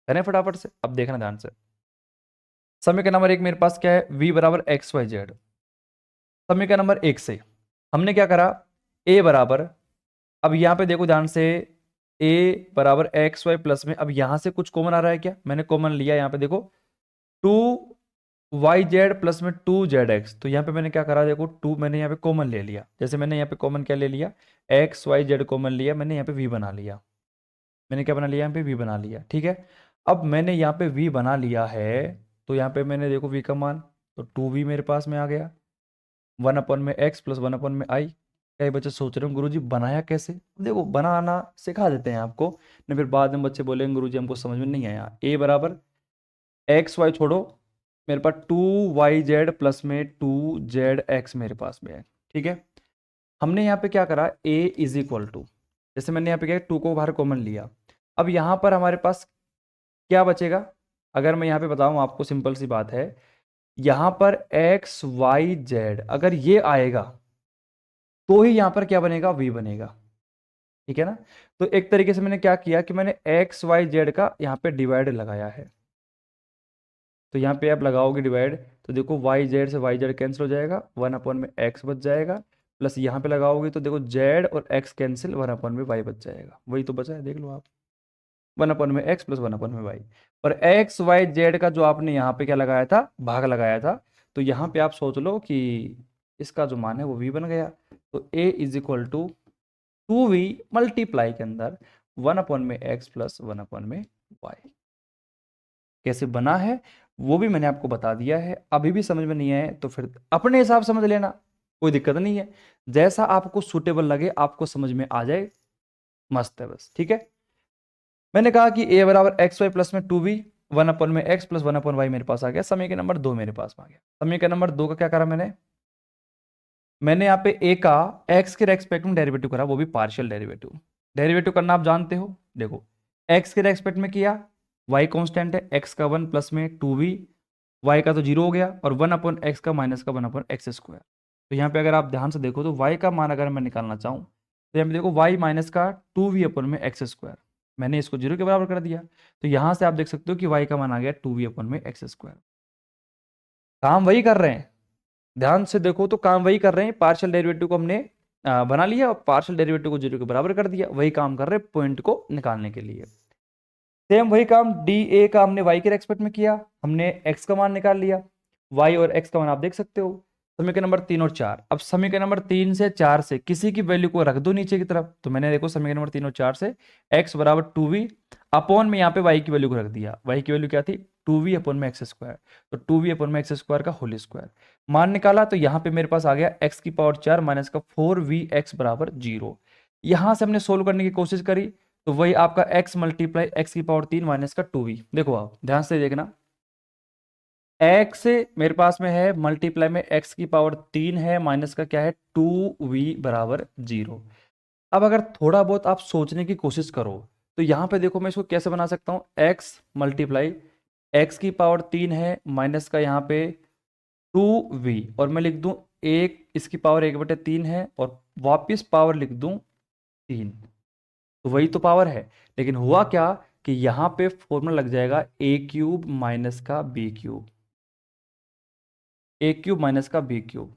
करें फटाफट से, अब देखना ध्यान से। समीकरण नंबर 1 मेरे पास क्या है, v बराबर एक्स वाई जेड। समीकरण नंबर 1 से हमने क्या करा, a बराबर, अब यहां पे देखो ध्यान से, a बराबर एक्स वाई प्लस में, अब यहां से कुछ कॉमन आ रहा है क्या? मैंने कॉमन लिया, यहां पे देखो 2yz प्लस में 2zx। तो यहाँ पे मैंने क्या करा, देखो 2 मैंने यहाँ पे कॉमन ले लिया। जैसे मैंने यहाँ पे कॉमन क्या ले लिया, एक्स वाई जेड कॉमन लिया, मैंने यहाँ पे v बना लिया। मैंने क्या बना लिया, यहाँ पे v बना लिया। ठीक है। अब मैंने यहाँ पे v बना लिया है, तो यहाँ पे मैंने देखो v का मान, तो 2v मेरे पास में आ गया, 1/x प्लस 1/i। कई बच्चे सोच रहे हो गुरुजी बनाया कैसे? देखो बनाना सिखा देते हैं आपको, नहीं फिर बाद में बच्चे बोलेंगे गुरुजी हमको समझ में नहीं आया। a बराबर एक्स वाई छोड़ो, मेरे पास 2yz प्लस में 2zx मेरे पास में है। ठीक है। हमने यहाँ पे क्या करा, a इज इक्वल टू, जैसे मैंने यहाँ पे क्या 2 को बाहर कॉमन लिया। अब यहाँ पर हमारे पास क्या बचेगा, अगर मैं यहाँ पे बताऊँ आपको, सिंपल सी बात है, यहाँ पर एक्स वाई जेड अगर ये आएगा तो ही यहाँ पर क्या बनेगा, v बनेगा। ठीक है ना। तो एक तरीके से मैंने क्या किया कि मैंने एक्स वाई जेड का यहाँ पे डिवाइड लगाया है। तो यहाँ पे आप लगाओगे डिवाइड, तो देखो वाई जेड से वाई जेड कैंसिल हो जाएगा, 1 में एक्स बच जाएगा, प्लस यहाँ पे लगाओगे तो देखो जेड और एक्स कैंसिल, 1 में वाई बच जाएगा। वही तो बचा है, देख लो आप, 1 में एक्स प्लस 1 में वाई। और एक्स वाई जेड का जो आपने यहाँ पे क्या लगाया था, भाग लगाया था, तो यहाँ पे आप सोच लो कि इसका जो मान है वो v बन गया। तो a is equal to 2v multiply के अंदर 1 में एक्स प्लस 1 में वाई। कैसे बना है वो भी मैंने आपको बता दिया है। अभी भी समझ में नहीं आए तो फिर अपने हिसाब समझ लेना, कोई दिक्कत नहीं है, जैसा आपको सूटेबल लगे, आपको समझ में आ जाए, मस्त है बस। ठीक है, मैंने कहा कि a बराबर एक्स वाई प्लस में 2b, 1 में x प्लस 1/y मेरे पास आ गया। समीकरण नंबर 2 मेरे पास आ गया। समीकरण नंबर 2 का क्या करा मैंने यहाँ पे a का x के रेस्पेक्ट में डेरिवेटिव करा, वो भी पार्शियल डेरिवेटिव। डेरिवेटिव करना आप जानते हो, देखो x के रेस्पेक्ट में किया, y कांस्टेंट है, x का 1 प्लस में 2b, y का तो 0 हो गया, और 1/x का माइनस का 1/x स्क्वायर। तो यहाँ पे अगर आप ध्यान से देखो तो y का मान अगर मैं निकालना चाहूँ तो यहाँ पे देखो y माइनस का 2v/x स्क्वायर, मैंने इसको 0 के बराबर कर दिया। तो यहाँ से आप देख सकते हो कि y का मान आ गया 2v/x स्क्वायर। काम वही कर रहे हैं, ध्यान से देखो तो काम वही कर रहे हैं। पार्शियल डेरिवेटिव को हमने बना लिया और पार्शियल डेरिवेटिव को 0 के बराबर कर दिया, वही काम कर रहे हैं पॉइंट को निकालने के लिए। सेम वही काम डी ए का हमने y के रेस्पेक्ट में किया, हमने x का मान निकाल लिया, y और x का मान आप देख सकते हो। समीकरण नंबर 3 और 4, अब समीकरण नंबर 3 से 4 से किसी की वैल्यू को रख दो नीचे की तरफ। तो मैंने देखो समीकरण नंबर 3 और 4 से x बराबर 2v अपॉन में यहाँ पे y की वैल्यू को रख दिया। y की वैल्यू क्या थी, 2v अपॉन में एक्स स्क्वायर, तो 2v अपॉन में एक्स स्क्वायर का होल स्क्वायर मान निकाला। तो यहाँ पे मेरे पास आ गया x की पावर 4 माइनस का 4vx बराबर 0। यहां से हमने सोल्व करने की कोशिश करी तो वही आपका x मल्टीप्लाई एक्स की पावर 3 माइनस का 2v। देखो आप ध्यान से देखना, x मेरे पास में है मल्टीप्लाई में x की पावर 3 है माइनस का क्या है 2v बराबर 0। अब अगर थोड़ा बहुत आप सोचने की कोशिश करो तो यहां पे देखो मैं इसको कैसे बना सकता हूं, x मल्टीप्लाई एक्स की पावर 3 है माइनस का यहाँ पे 2v, और मैं लिख दूं एक इसकी पावर 1/3 है और वापिस पावर लिख दूं 3, तो वही तो पावर है। लेकिन हुआ क्या कि यहां पे फॉर्मूला लग जाएगा a³ माइनस का b³, a³ माइनस का b³।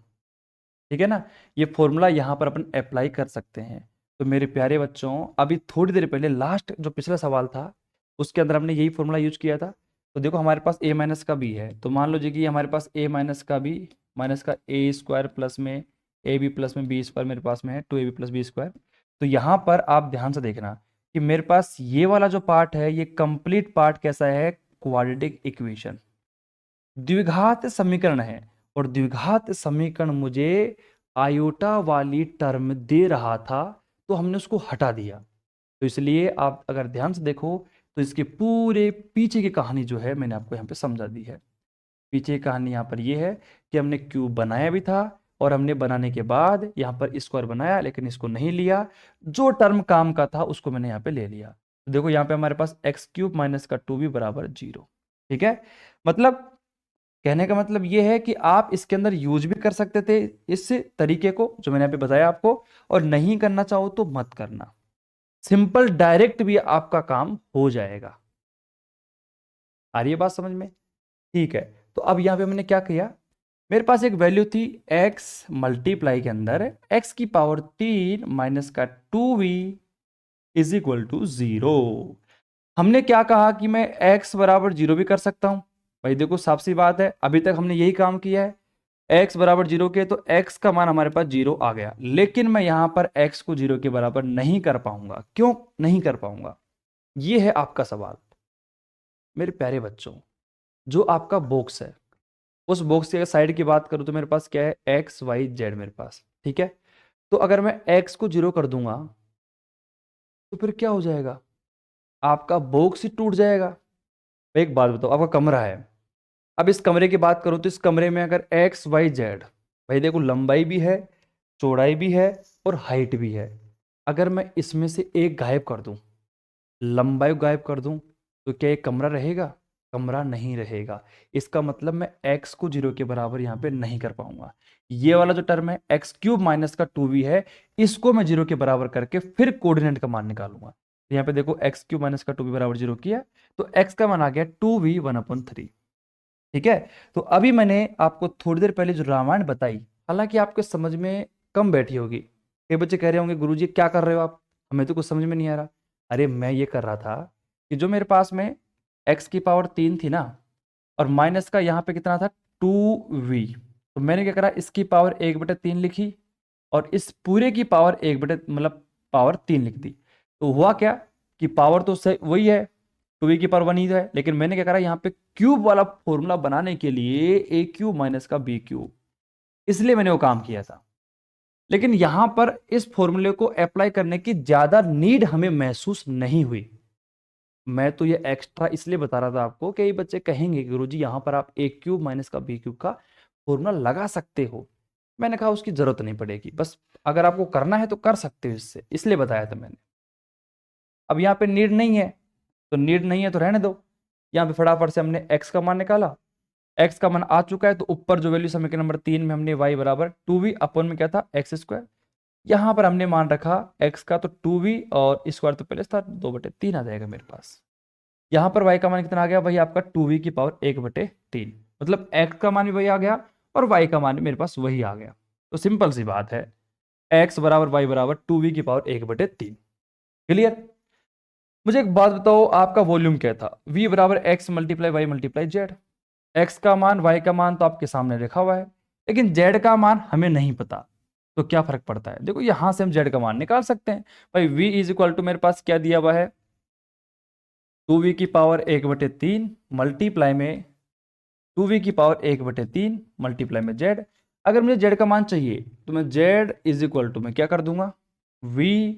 ठीक है ना, ये फॉर्मूला यहां पर अपन अप्लाई कर सकते हैं। तो मेरे प्यारे बच्चों, अभी थोड़ी देर पहले लास्ट जो पिछला सवाल था उसके अंदर हमने यही फॉर्मूला यूज किया था। तो देखो हमारे पास a माइनस का b है, तो मान लो जी कि हमारे पास a माइनस का b माइनस का a स्क्वायर प्लस में ab प्लस में b स्क्वायर मेरे पास में है 2ab प्लस b स्क्वायर। तो यहाँ पर आप ध्यान से देखना कि मेरे पास ये वाला जो पार्ट है ये कंप्लीट पार्ट कैसा है, क्वाड्रेटिक इक्वेशन, द्विघात समीकरण है। और द्विघात समीकरण मुझे आयोटा वाली टर्म दे रहा था तो हमने उसको हटा दिया। तो इसलिए आप अगर ध्यान से देखो तो इसके पूरे पीछे की कहानी जो है मैंने आपको यहाँ पे समझा दी है। पीछे की कहानी यहाँ पर ये है कि हमने क्यूब बनाया भी था और हमने बनाने के बाद यहाँ पर स्क्वायर बनाया लेकिन इसको नहीं लिया, जो टर्म काम का था उसको मैंने यहाँ पे ले लिया। तो देखो यहाँ पे हमारे पास x³ माइनस का 2b बराबर 0। ठीक है, मतलब कहने का मतलब ये है कि आप इसके अंदर यूज भी कर सकते थे इस तरीके को जो मैंने यहाँ पे बताया आपको, और नहीं करना चाहो तो मत करना, सिंपल डायरेक्ट भी आपका काम हो जाएगा। आ रही है बात समझ में? ठीक है, तो अब यहां पे मैंने क्या किया, मेरे पास एक वैल्यू थी x मल्टीप्लाई के अंदर x की पावर 3 माइनस का 2v इज इक्वल टू 0। हमने क्या कहा कि मैं x बराबर 0 भी कर सकता हूं। भाई देखो साफ सी बात है, अभी तक हमने यही काम किया है, x बराबर 0 के तो x का मान हमारे पास 0 आ गया। लेकिन मैं यहां पर x को 0 के बराबर नहीं कर पाऊंगा। क्यों नहीं कर पाऊंगा, ये है आपका सवाल। मेरे प्यारे बच्चों, जो आपका बॉक्स है उस बॉक्स की अगर साइड की बात करूं तो मेरे पास क्या है एक्स वाई जेड मेरे पास। ठीक है, तो अगर मैं एक्स को 0 कर दूंगा तो फिर क्या हो जाएगा, आपका बॉक्स ही टूट जाएगा। एक बात बताओ, आपका कमरा है, अब इस कमरे की बात करूं तो इस कमरे में अगर एक्स वाई जेड, भाई देखो लंबाई भी है, चौड़ाई भी है और हाइट भी है, अगर मैं इसमें से एक गायब कर दूं, लंबाई गायब कर दूं, तो क्या ये कमरा रहेगा? कमरा नहीं रहेगा। इसका मतलब मैं x को 0 के बराबर यहाँ पे नहीं कर पाऊंगा। ये वाला जो टर्म है x³ माइनस का 2v है, इसको मैं 0 के बराबर करके फिर कोऑर्डिनेट का मान निकालूंगा। तो यहाँ पे देखो x³ माइनस का 2v बराबर 0 किया तो x का मान आ गया 2v 1/3। ठीक है, तो अभी मैंने आपको थोड़ी देर पहले जो रामायण बताई, हालांकि आपके समझ में कम बैठी होगी, कई बच्चे कह रहे होंगे गुरुजी क्या कर रहे हो आप, हमें तो कुछ समझ में नहीं आ रहा। अरे मैं ये कर रहा था कि जो मेरे पास में x की पावर 3 थी ना, और माइनस का यहाँ पे कितना था 2v, तो मैंने क्या करा इसकी पावर 1/3 लिखी और इस पूरे की पावर 1 मतलब पावर 3 लिख दी। तो हुआ क्या कि पावर तो सही वही है, 2v की पावर 1 ही है, लेकिन मैंने क्या करा यहाँ पे क्यूब वाला फॉर्मूला बनाने के लिए a³ माइनस का b³, इसलिए मैंने वो काम किया था। लेकिन यहां पर इस फॉर्मूले को अप्लाई करने की ज्यादा नीड हमें महसूस नहीं हुई। मैं तो ये एक्स्ट्रा इसलिए बता रहा था आपको कि ये बच्चे कहेंगे कि गुरुजी यहां पर आप a क्यूब माइनस का b क्यूब का फॉर्मूला लगा सकते हो। मैंने कहा उसकी जरूरत नहीं पड़ेगी, बस अगर आपको करना है तो कर सकते हो इससे, इसलिए बताया था मैंने। अब यहाँ पे नीड नहीं है तो नीड नहीं है तो रहने दो। यहाँ पे फटाफट से हमने x का मान निकाला, x का मान आ चुका है तो ऊपर जो वैल्यू समीकरण नंबर 3 में हमने y बराबर 2v अपॉन में क्या था एक्स स्क्वायर, यहां पर हमने मान रखा x का तो 2v और स्क्वायर तो पहले था 2/3 आ जाएगा मेरे पास। यहां पर y का मान कितना आ गया, वही आपका 2v की पावर 1/3, मतलब x का मान भी वही आ गया और y का मान भी मेरे पास वही आ गया। तो सिंपल सी बात है, x बराबर y बराबर 2v की पावर 1/3। क्लियर। मुझे एक बात बताओ, आपका वॉल्यूम क्या था, v बराबर x multiply y multiply z. x का मान y का मान तो आपके सामने लिखा हुआ है, लेकिन z का मान हमें नहीं पता। तो क्या फर्क पड़ता है, देखो यहां से हम z का मान निकाल सकते हैं। भाई v इज इक्वल टू मेरे पास क्या दिया हुआ है 2v की पावर 1/3 मल्टीप्लाई में 2v की पावर 1/3 मल्टीप्लाई में z। अगर मुझे z का मान चाहिए तो मैं z इज इक्वल टू मैं क्या कर दूंगा v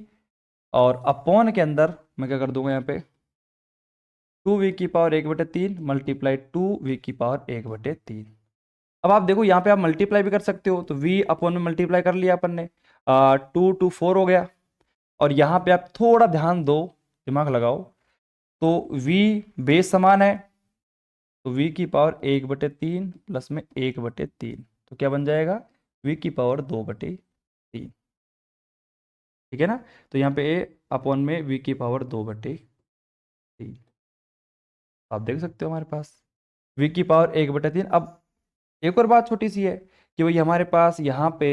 और अपॉन के अंदर मैं क्या कर दूंगा यहाँ पे 2v की पावर 1/3 मल्टीप्लाई 2v की पावर 1/3। अब आप देखो यहाँ पे आप मल्टीप्लाई भी कर सकते हो, तो v अपॉन में मल्टीप्लाई कर लिया अपन ने, 2 हो गया। और यहाँ पे आप थोड़ा ध्यान दो, दिमाग लगाओ, तो v बेस समान है तो v की पावर 1/3 प्लस में 1/3 तो क्या बन जाएगा v की पावर 2/3। ठीक है ना। तो यहाँ पे a अपॉन में v की पावर 2/3 आप देख सकते हो हमारे पास v की पावर 1/3। अब एक और बात छोटी सी है कि भाई हमारे पास यहाँ पे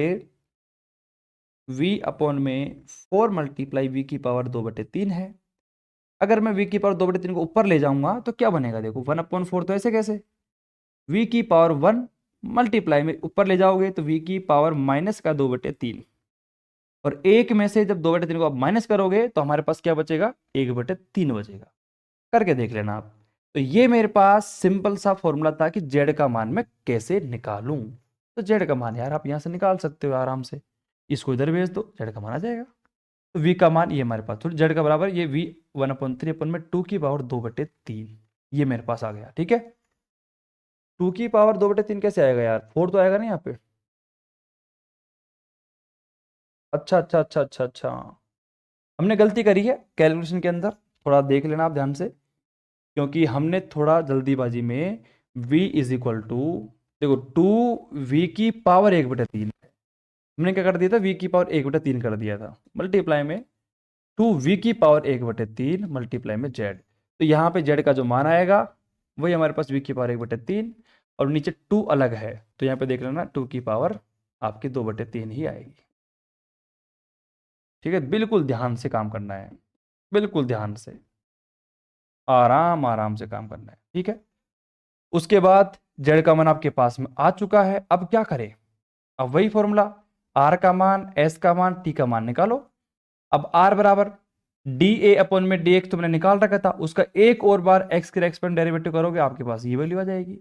v अपॉन में 4 मल्टीप्लाई वी की पावर 2/3 है। अगर मैं v की पावर 2/3 को ऊपर ले जाऊंगा तो क्या बनेगा, देखो 1/4 तो ऐसे कैसे, v की पावर 1 मल्टीप्लाई में ऊपर ले जाओगे तो v की पावर माइनस का 2/3, और एक में से जब 2/3 को आप माइनस करोगे तो हमारे पास क्या बचेगा 1/3 बचेगा। करके देख लेना आप। तो ये मेरे पास सिंपल सा फॉर्मूला था कि जेड का मान मैं कैसे निकालूं। तो जेड का मान यार आप यहां से निकाल सकते हो आराम से, इसको इधर भेज दो जेड का मान आ जाएगा। तो वी का मान ये हमारे पास तो जेड का बराबर ये वी 1/3 अपन में 2 की पावर 2/3 ये मेरे पास आ गया। ठीक है, 2 की पावर 2/3 कैसे आएगा यार, 4 तो आएगा ना यहाँ पे। अच्छा अच्छा अच्छा अच्छा अच्छा, हमने गलती करी है कैलकुलेशन के अंदर, थोड़ा देख लेना आप ध्यान से, क्योंकि हमने थोड़ा जल्दीबाजी में v इज इक्वल टू, देखो 2v की पावर 1/3 हमने क्या कर दिया था v की पावर 1/3 कर दिया था मल्टीप्लाई में 2v की पावर 1/3 मल्टीप्लाई में z। तो यहाँ पे z का जो मान आएगा वही हमारे पास v की पावर 1/3 और नीचे 2 अलग है, तो यहाँ पे देख लेना 2 की पावर आपकी 2/3 ही आएगी। ठीक है, बिल्कुल ध्यान से काम करना है, बिल्कुल ध्यान से आराम आराम से काम करना है। ठीक है, उसके बाद जेड का मान आपके पास में आ चुका है। अब क्या करें, अब वही फॉर्मूला आर का मान एस का मान टी का मान निकालो। अब आर बराबर डी ए अपॉन में डी एक्स तुमने निकाल रखा था, उसका एक और बार एक्स के एक्सपेंड डेरिवेटिव करोगे आपके पास ये वैल्यू आ जाएगी।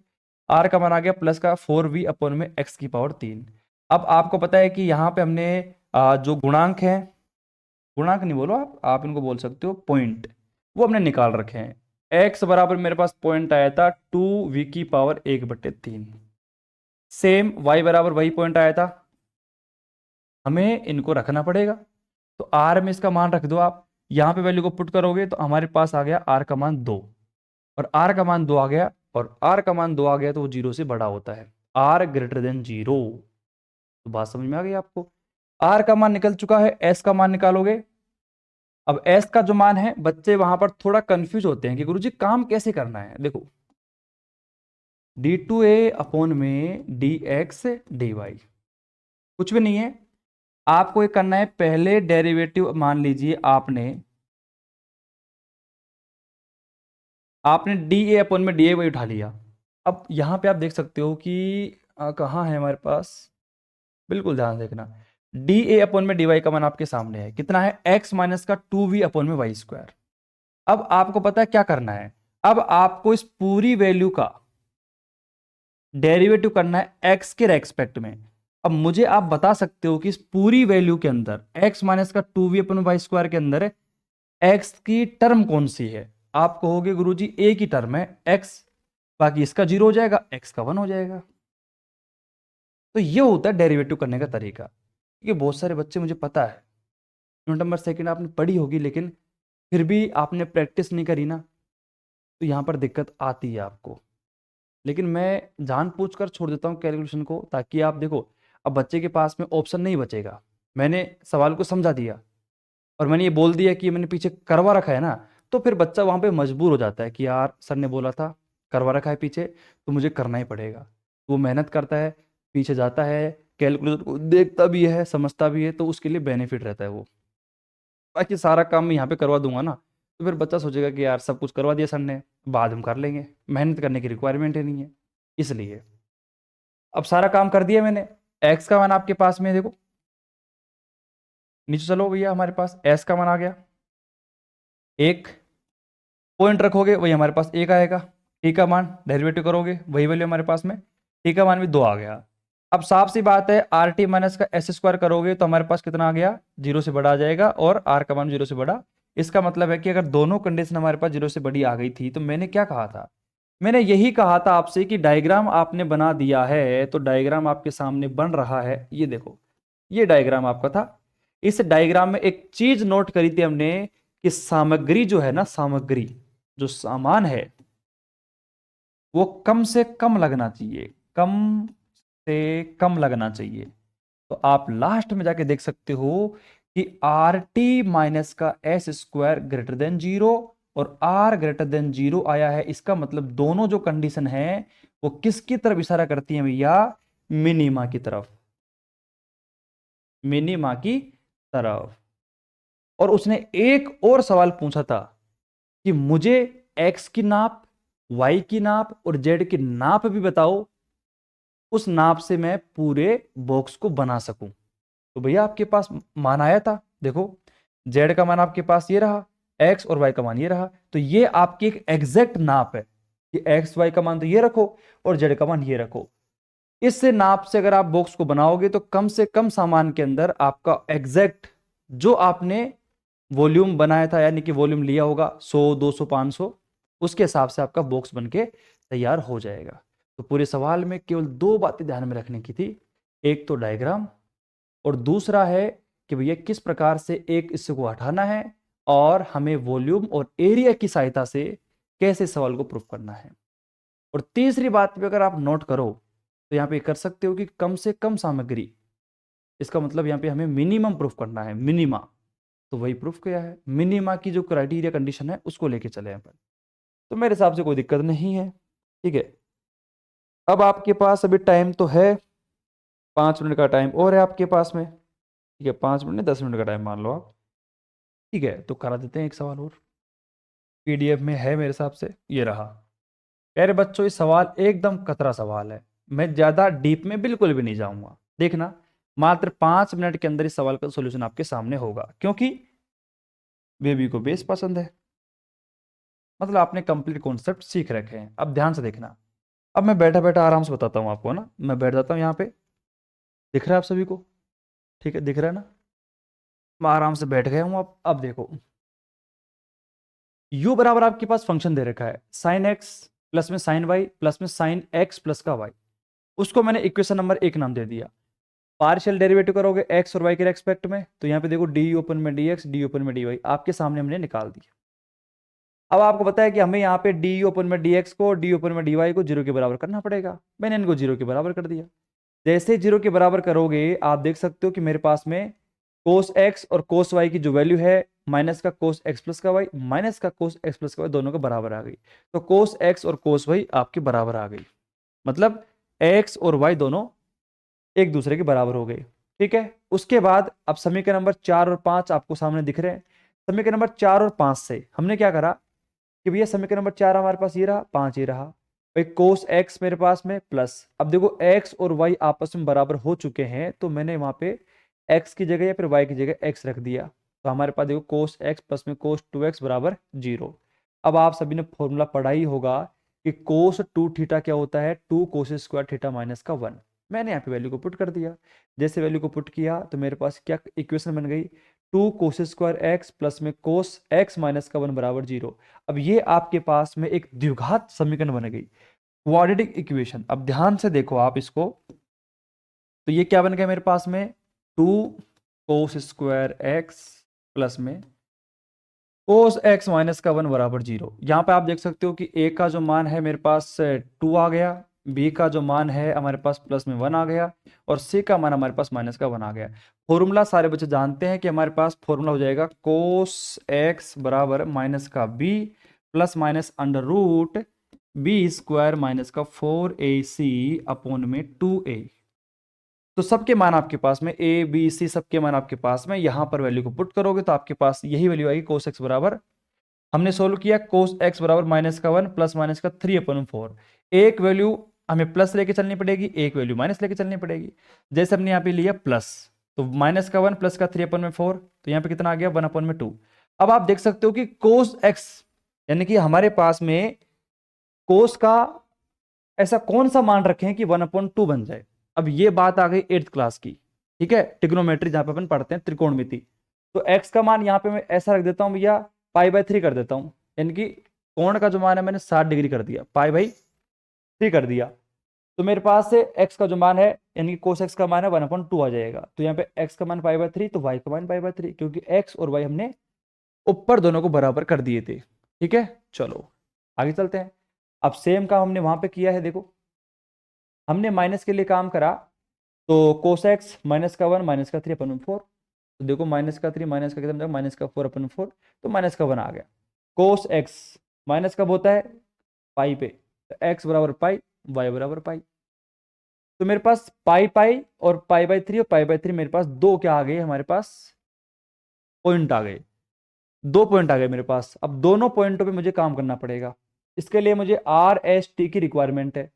आर का मान आ गया प्लस का 4v अपॉन में एक्स की पावर 3। अब आपको पता है कि यहाँ पे हमने जो गुणांक है, गुणांक नहीं बोलो आप इनको बोल सकते हो पॉइंट, वो हमने निकाल रखे हैं। x बराबर मेरे पास पॉइंट आया था 2v की पावर 1/3, सेम y बराबर वही पॉइंट आया था, हमें इनको रखना पड़ेगा। तो r में इसका मान रख दो आप, यहां पे वैल्यू को पुट करोगे तो हमारे पास आ गया r का मान 2, और r का मान 2 आ गया, और r का मान 2 आ गया तो वो 0 से बड़ा होता है, r ग्रेटर देन 0। तो बात समझ में आ गई आपको, r का मान निकल चुका है, s का मान निकालोगे। अब s का जो मान है, बच्चे वहां पर थोड़ा कंफ्यूज होते हैं कि गुरुजी काम कैसे करना है। देखो d2a अपॉन में dx dy कुछ भी नहीं है, आपको ये करना है, पहले डेरिवेटिव मान लीजिए आपने डी ए अपॉन में डी ए वाई उठा लिया। अब यहां पे आप देख सकते हो कि कहाँ है हमारे पास, बिल्कुल ध्यान देखना, डी ए अपॉन में डी वाई का मान आपके सामने है, कितना है x माइनस का 2v अपॉन में वाई स्क्वायर। अब आपको पता है क्या करना है, अब आपको इस पूरी वैल्यू का डेरिवेटिव करना है x के रेस्पेक्ट में। अब मुझे आप बता सकते हो कि इस पूरी वैल्यू के अंदर x माइनस का 2v/y² के अंदर x की टर्म कौन सी है? आप कहोगे गुरुजी एक ही टर्म है x, बाकी इसका 0 हो जाएगा, x का 1 हो जाएगा। तो ये होता है डेरिवेटिव करने का तरीका। क्योंकि बहुत सारे बच्चे, मुझे पता है यूनिट नंबर सेकंड आपने पढ़ी होगी, लेकिन फिर भी आपने प्रैक्टिस नहीं करी ना, तो यहाँ पर दिक्कत आती है आपको। लेकिन मैं जानबूझकर छोड़ देता हूँ कैलकुलेशन को, ताकि आप देखो, अब बच्चे के पास में ऑप्शन नहीं बचेगा। मैंने सवाल को समझा दिया और मैंने ये बोल दिया कि मैंने पीछे करवा रखा है ना, तो फिर बच्चा वहाँ पे मजबूर हो जाता है कि यार सर ने बोला था करवा रखा है पीछे, तो मुझे करना ही पड़ेगा। वो मेहनत करता है, पीछे जाता है, कैलकुलेटर को देखता भी है, समझता भी है, तो उसके लिए बेनिफिट रहता है वो। बाकी सारा काम मैं यहाँ पे करवा दूंगा ना, तो फिर बच्चा सोचेगा कि यार सब कुछ करवा दिया सर ने, बाद हम कर लेंगे, मेहनत करने की रिक्वायरमेंट ही नहीं है। इसलिए अब सारा काम कर दिया मैंने। एक्स का मान आपके पास में है, देखो नीचे चलो भैया, हमारे पास एस का मान आ गया, एक पॉइंट रखोगे वही हमारे पास एक आएगा। टी का मान डेरिवेटिव करोगे वही वैल्यू हमारे पास में, टी का मान भी 2 आ गया। अब साफ सी बात है, आर टी माइनस का एस स्क्वायर करोगे तो हमारे पास कितना आ गया, 0 से बड़ा आ जाएगा, और आर का मान 0 से बड़ा। इसका मतलब है कि अगर दोनों कंडीशन हमारे पास 0 से बड़ी आ गई थी, तो मैंने क्या कहा था, मैंने यही कहा था आपसे कि डायग्राम आपने बना दिया है, तो डायग्राम आपके सामने बन रहा है, ये देखो, ये डायग्राम आपका था। इस डायग्राम में एक चीज नोट करी थी हमने, कि सामग्री जो है ना, सामग्री जो सामान है, वो कम से कम लगना चाहिए, कम से कम लगना चाहिए। तो आप लास्ट में जाके देख सकते हो कि आर टी माइनस का एस स्क्वायर ग्रेटर देन 0 और आर ग्रेटर देन 0 आया है। इसका मतलब दोनों जो कंडीशन है वो किसकी तरफ इशारा करती है भैया, मिनिमा की तरफ, मिनिमा की तरफ। और उसने एक और सवाल पूछा था कि मुझे एक्स की नाप, वाई की नाप और जेड की नाप भी बताओ, उस नाप से मैं पूरे बॉक्स को बना सकूं। तो भैया आपके पास मान आया था, देखो जेड का मान आपके पास ये रहा, एक्स और वाई का मान ये रहा, तो ये आपकी एक एग्जैक्ट नाप है कि एक्स वाई का मान तो ये रखो और जेड का मान ये रखो। इससे नाप से अगर आप बॉक्स को बनाओगे तो कम से कम सामान के अंदर आपका एग्जैक्ट जो आपने वॉल्यूम बनाया था, यानी कि वॉल्यूम लिया होगा 100 200 500, उसके हिसाब से आपका बॉक्स बनके तैयार हो जाएगा। तो पूरे सवाल में केवल 2 बातें ध्यान में रखने की थी, एक तो डायग्राम, और दूसरा है कि भैया किस प्रकार से एक इससे को हटाना है, और हमें वॉल्यूम और एरिया की सहायता से कैसे सवाल को प्रूफ करना है। और तीसरी बात भी अगर आप नोट करो, तो यहाँ पे कर सकते हो कि कम से कम सामग्री, इसका मतलब यहाँ पे हमें मिनिमम प्रूफ करना है, मिनिमा। तो वही प्रूफ किया है, मिनिमा की जो क्राइटेरिया कंडीशन है उसको लेके चले यहाँ पर। तो मेरे हिसाब से कोई दिक्कत नहीं है, ठीक है। अब आपके पास अभी टाइम तो है, 5 मिनट का टाइम और है आपके पास में, ठीक है, 5 मिनट नहीं 10 मिनट का टाइम मान लो आप, ठीक है। तो करा देते हैं एक सवाल और, पीडीएफ में है मेरे हिसाब से, ये रहा। प्यारे बच्चों, ये सवाल एकदम कतरा सवाल है, मैं ज्यादा डीप में बिल्कुल भी नहीं जाऊंगा। देखना, मात्र 5 मिनट के अंदर इस सवाल का सोल्यूशन आपके सामने होगा, क्योंकि बेबी को बेस पसंद है, मतलब आपने कंप्लीट कॉन्सेप्ट सीख रखे हैं। अब ध्यान से देखना, अब मैं बैठा बैठा आराम से बताता हूँ आपको ना, मैं बैठ जाता हूँ यहाँ पे, दिख रहा है आप सभी को, ठीक है, दिख रहा है ना, मैं आराम से बैठ गया हूँ। अब देखो, u बराबर आपके पास फंक्शन दे रखा है साइन एक्स प्लस में साइन वाई प्लस में साइन एक्स प्लस का वाई, उसको मैंने इक्वेशन नंबर 1 नाम दे दिया। पार्शियल डेरिवेटिव करोगे एक्स और वाई के रेस्पेक्ट में, तो यहाँ पे देखो डी ओपन में डी एक्स, डी ओपन में डी वाई आपके सामने हमने निकाल दिया। अब आपको पता है कि हमें यहाँ पे डी ओपन में डी एक्स को, डी ओपन में डी वाई को 0 के बराबर करना पड़ेगा, मैंने इनको 0 के बराबर कर दिया। जैसे 0 के बराबर करोगे आप देख सकते हो कि मेरे पास में कोस एक्स और कोस वाई की जो वैल्यू है, माइनस का कोस एक्स प्लस का वाई माइनस का कोस एक्स प्लस का वाई, दोनों के बराबर आ गई। तो कोस एक्स और कोस वाई आपके बराबर आ गई, मतलब एक्स और वाई दोनों एक दूसरे के बराबर हो गए, ठीक है। उसके बाद अब समीकरण नंबर 4 और 5 आपको सामने दिख रहे हैं। समीकरण नंबर 4 और 5 से हमने क्या करा कि भैया समीकरण नंबर 4 हमारे पास ये रहा, 5 ये रहा भाई, कोस एक्स मेरे पास में प्लस, अब देखो एक्स और वाई आपस में बराबर हो चुके हैं, तो मैंने वहां पे एक्स की जगह या फिर वाई की जगह एक्स रख दिया। तो हमारे पास देखो कोस एक्स प्लस में कोस 2x बराबर 0। अब आप सभी ने फॉर्मूला पढ़ा ही होगा कि कोस 2 थीटा क्या होता है, 2 कोस स्क्वायर थीटा माइनस का 1। मैंने यहाँ पे वैल्यू को पुट कर दिया। जैसे वैल्यू को पुट किया तो मेरे पास क्या इक्वेशन बन गई, 2 कोस स्क्वायर एक्स प्लस में कोस एक्स माइनस का 1 बराबर 0। अब ये आपके पास में एक द्विघात समीकरण बन गई, क्वाड्रेटिक इक्वेशन। अब ध्यान से देखो आप इसको, तो ये क्या बन गया मेरे पास में, 2 कोस स्क्वायर एक्स प्लस में कोस एक्स माइनस का 1 बराबर 0। यहाँ पे आप देख सकते हो कि ए का जो मान है मेरे पास 2 आ गया, बी का जो मान है हमारे पास प्लस में 1 आ गया, और सी का मान हमारे पास माइनस का 1 आ गया। फॉर्मूला सारे बच्चे जानते हैं कि हमारे पास फॉर्मूला हो जाएगा कोस एक्स बराबर माइनस का b plus minus under root b square minus का 4ac अपॉन में 2a। तो सबके मान आपके पास में ए बी सी सबके मान आपके पास में, यहां पर वैल्यू को पुट करोगे तो आपके पास यही वैल्यू आएगी, कोस एक्स बराबर, हमने सोल्व किया, कोस एक्स बराबर माइनस का 1 प्लस माइनस का 3/4। एक वैल्यू हमें प्लस लेके चलनी पड़ेगी, एक वैल्यू माइनस लेके चलनी पड़ेगी। जैसे हमने यहाँ पे लिया प्लस, तो माइनस का 1 प्लस का 3/4, तो यहाँ पे कितना आ गया 1/2। अब आप देख सकते हो कि कोस एक्स, यानी कि हमारे पास में कोस का ऐसा कौन सा मान रखें कि 1/2 बन जाए। अब ये बात आ गई 8th क्लास की, ठीक है, ट्रिग्नोमेट्री जहां पे अपन पढ़ते हैं त्रिकोणमिति। तो x का मान यहाँ पे मैं ऐसा रख देता हूं भैया, π/3 कर देता हूं, यानी कि कोण का जो मान है मैंने 60 डिग्री कर दिया, π/3 कर दिया। तो मेरे पास से x का जो मान है यानी कि कोस x का मान है 1/2 आ जाएगा। तो यहाँ पे x का मान π/3, तो y का मान π/3, क्योंकि x और y हमने ऊपर दोनों को बराबर कर दिए थे। ठीक है, चलो आगे चलते हैं। अब सेम काम हमने वहां पे किया है, देखो हमने माइनस के लिए काम करा, तो कोस एक्स माइनस का 1 माइनस का 3/4, तो देखो माइनस का 3 माइनस का कितना, माइनस का 4/4, तो माइनस का 1 आ गया। कोस एक्स माइनस कब होता है, पाई पे, तो एक्स बराबर पाई, वाई बराबर पाई। तो मेरे पास पाई और π/3 और π/3 मेरे पास दो क्या आ गए, हमारे पास पॉइंट आ गए, 2 पॉइंट आ गए मेरे पास। अब दोनों पॉइंटों पे मुझे काम करना पड़ेगा। इसके लिए मुझे RST की रिक्वायरमेंट है।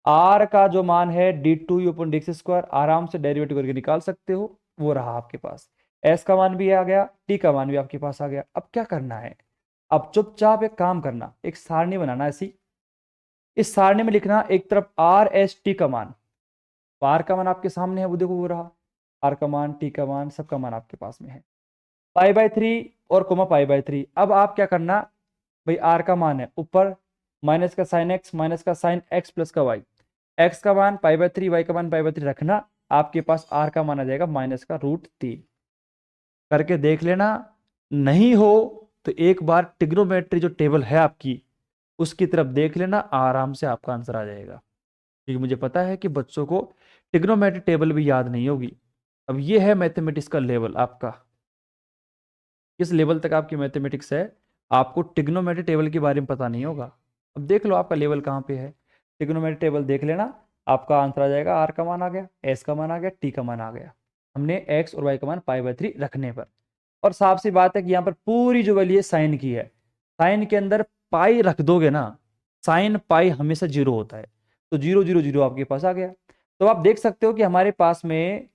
R का जो मान है d2u/dx², आराम से डेरिवेटिव करके निकाल सकते हो, वो रहा आपके पास। S का मान भी आ गया, T का मान भी आपके पास आ गया। अब क्या करना है, अब चुपचाप एक काम करना, एक सारणी बनाना ऐसी, इस सारणी में लिखना एक तरफ RST का मान, तो R का मान आपके सामने है, वो देखो वो रहा, R का मान, T का मान, सबका मान आपके पास में है, π/3 और कोमा π/3। अब आप क्या करना भाई, R का मान है ऊपर, माइनस का साइन एक्स माइनस का साइन एक्स प्लस का वाई, एक्स का मान π/3 वाई का मान π/3 रखना, आपके पास R का मान आ जाएगा माइनस का √3। करके देख लेना, नहीं हो तो एक बार ट्रिग्नोमेट्री जो टेबल है आपकी उसकी तरफ देख लेना, आराम से आपका आंसर आ जाएगा। क्योंकि मुझे पता है कि बच्चों को ट्रिग्नोमेट्री टेबल भी याद नहीं होगी। अब ये है मैथमेटिक्स का लेवल आपका, किस लेवल तक आपकी मैथमेटिक्स है, आपको ट्रिग्नोमेट्री टेबल के बारे में पता नहीं होगा। अब देख लो आपका लेवल कहाँ पे है, ट्रिग्नोमेट्री टेबल देख लेना, आपका आंसर आ जाएगा, R का मान आ गया, S का मान आ गया, T का मान आ गया, हमने X और Y का मान π/3 रखने पर। और साफ सी बात है कि यहाँ पर पूरी जो वैल्यू है साइन की है, साइन के अंदर पाई रख दोगे ना, साइन पाई हमेशा 0 होता है, तो 0 0 0 आपके पास आ गया। तो आप देख सकते हो कि हमारे पास में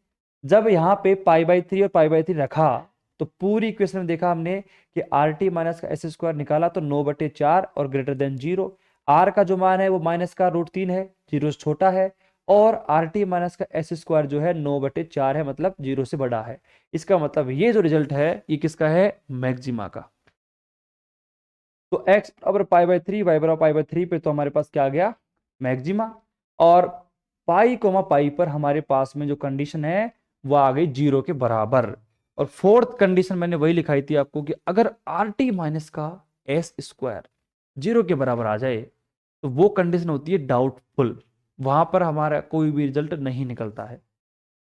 जब यहाँ पे π/3 और π/3 रखा, तो पूरी इक्वेशन में देखा हमने कि RT माइनस का s² निकाला तो 9/4 और ग्रेटर देन 0। R का जो मान है वो माइनस का √3 है, 0 से छोटा है, और RT माइनस का s² जो है 9/4 है, मतलब 0 से बड़ा है। इसका मतलब ये जो रिजल्ट है ये किसका है, मैक्सिमा का। तो x बराबर π/3 y बराबर π/3 पे तो हमारे पास क्या आ गया, मैक्सिमा। और पाई कोमा पाई पर हमारे पास में जो कंडीशन है वो आ गई 0 के बराबर। और फोर्थ कंडीशन मैंने वही लिखाई थी आपको कि अगर RT माइनस का s² 0 के बराबर आ जाए तो वो कंडीशन होती है डाउटफुल, वहां पर हमारा कोई भी रिजल्ट नहीं निकलता है।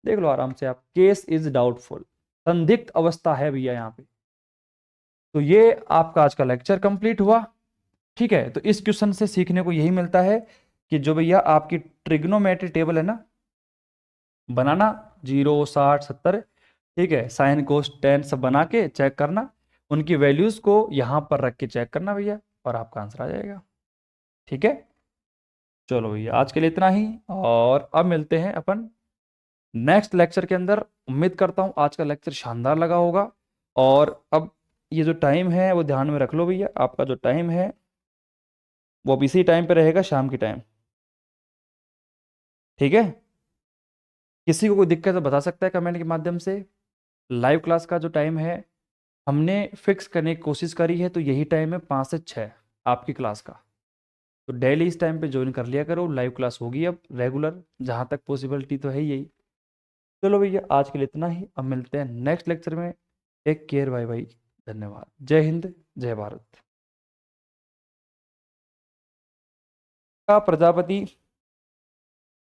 देख लो आराम से आप, केस इज डाउटफुल, संदिग्ध अवस्था है भैया यहाँ पे। तो ये आपका आज का लेक्चर कंप्लीट हुआ। ठीक है, तो इस क्वेश्चन से सीखने को यही मिलता है कि जो भैया आपकी ट्रिग्नोमेट्री टेबल है ना, बनाना 0 60 70, ठीक है, साइन कोस टेन सब बना के चेक करना, उनकी वैल्यूज को यहां पर रख के चेक करना भैया, और आपका आंसर आ जाएगा। ठीक है, चलो भैया आज के लिए इतना ही, और अब मिलते हैं अपन नेक्स्ट लेक्चर के अंदर। उम्मीद करता हूं आज का लेक्चर शानदार लगा होगा। और अब ये जो टाइम है वो ध्यान में रख लो भैया, आपका जो टाइम है वो अब इसी टाइम पे रहेगा, शाम की टाइम। ठीक है। किसी को कोई दिक्कत है बता सकता है कमेंट के माध्यम से। लाइव क्लास का जो टाइम है हमने फिक्स करने की कोशिश करी है, तो यही टाइम है 5 से 6 आपकी क्लास का। तो डेली इस टाइम पे ज्वाइन कर लिया करो, लाइव क्लास होगी अब रेगुलर, जहाँ तक पॉसिबिलिटी तो है यही। चलो भैया आज के लिए इतना ही, अब मिलते हैं नेक्स्ट लेक्चर में। टेक केयर, बाय बाय, धन्यवाद, जय हिंद, जय भारत। का प्रजापति,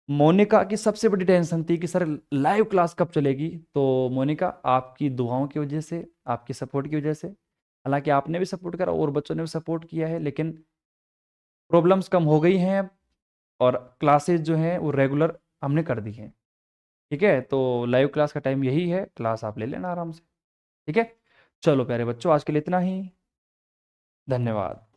मोनिका की सबसे बड़ी टेंशन थी कि सर लाइव क्लास कब चलेगी। तो मोनिका आपकी दुआओं की वजह से, आपकी सपोर्ट की वजह से, हालांकि आपने भी सपोर्ट करा और बच्चों ने भी सपोर्ट किया है, लेकिन प्रॉब्लम्स कम हो गई हैं अब, और क्लासेस जो हैं वो रेगुलर हमने कर दी हैं। ठीक है, तो लाइव क्लास का टाइम यही है, क्लास आप ले लेना आराम से। ठीक है, चलो प्यारे बच्चों आज के लिए इतना ही, धन्यवाद।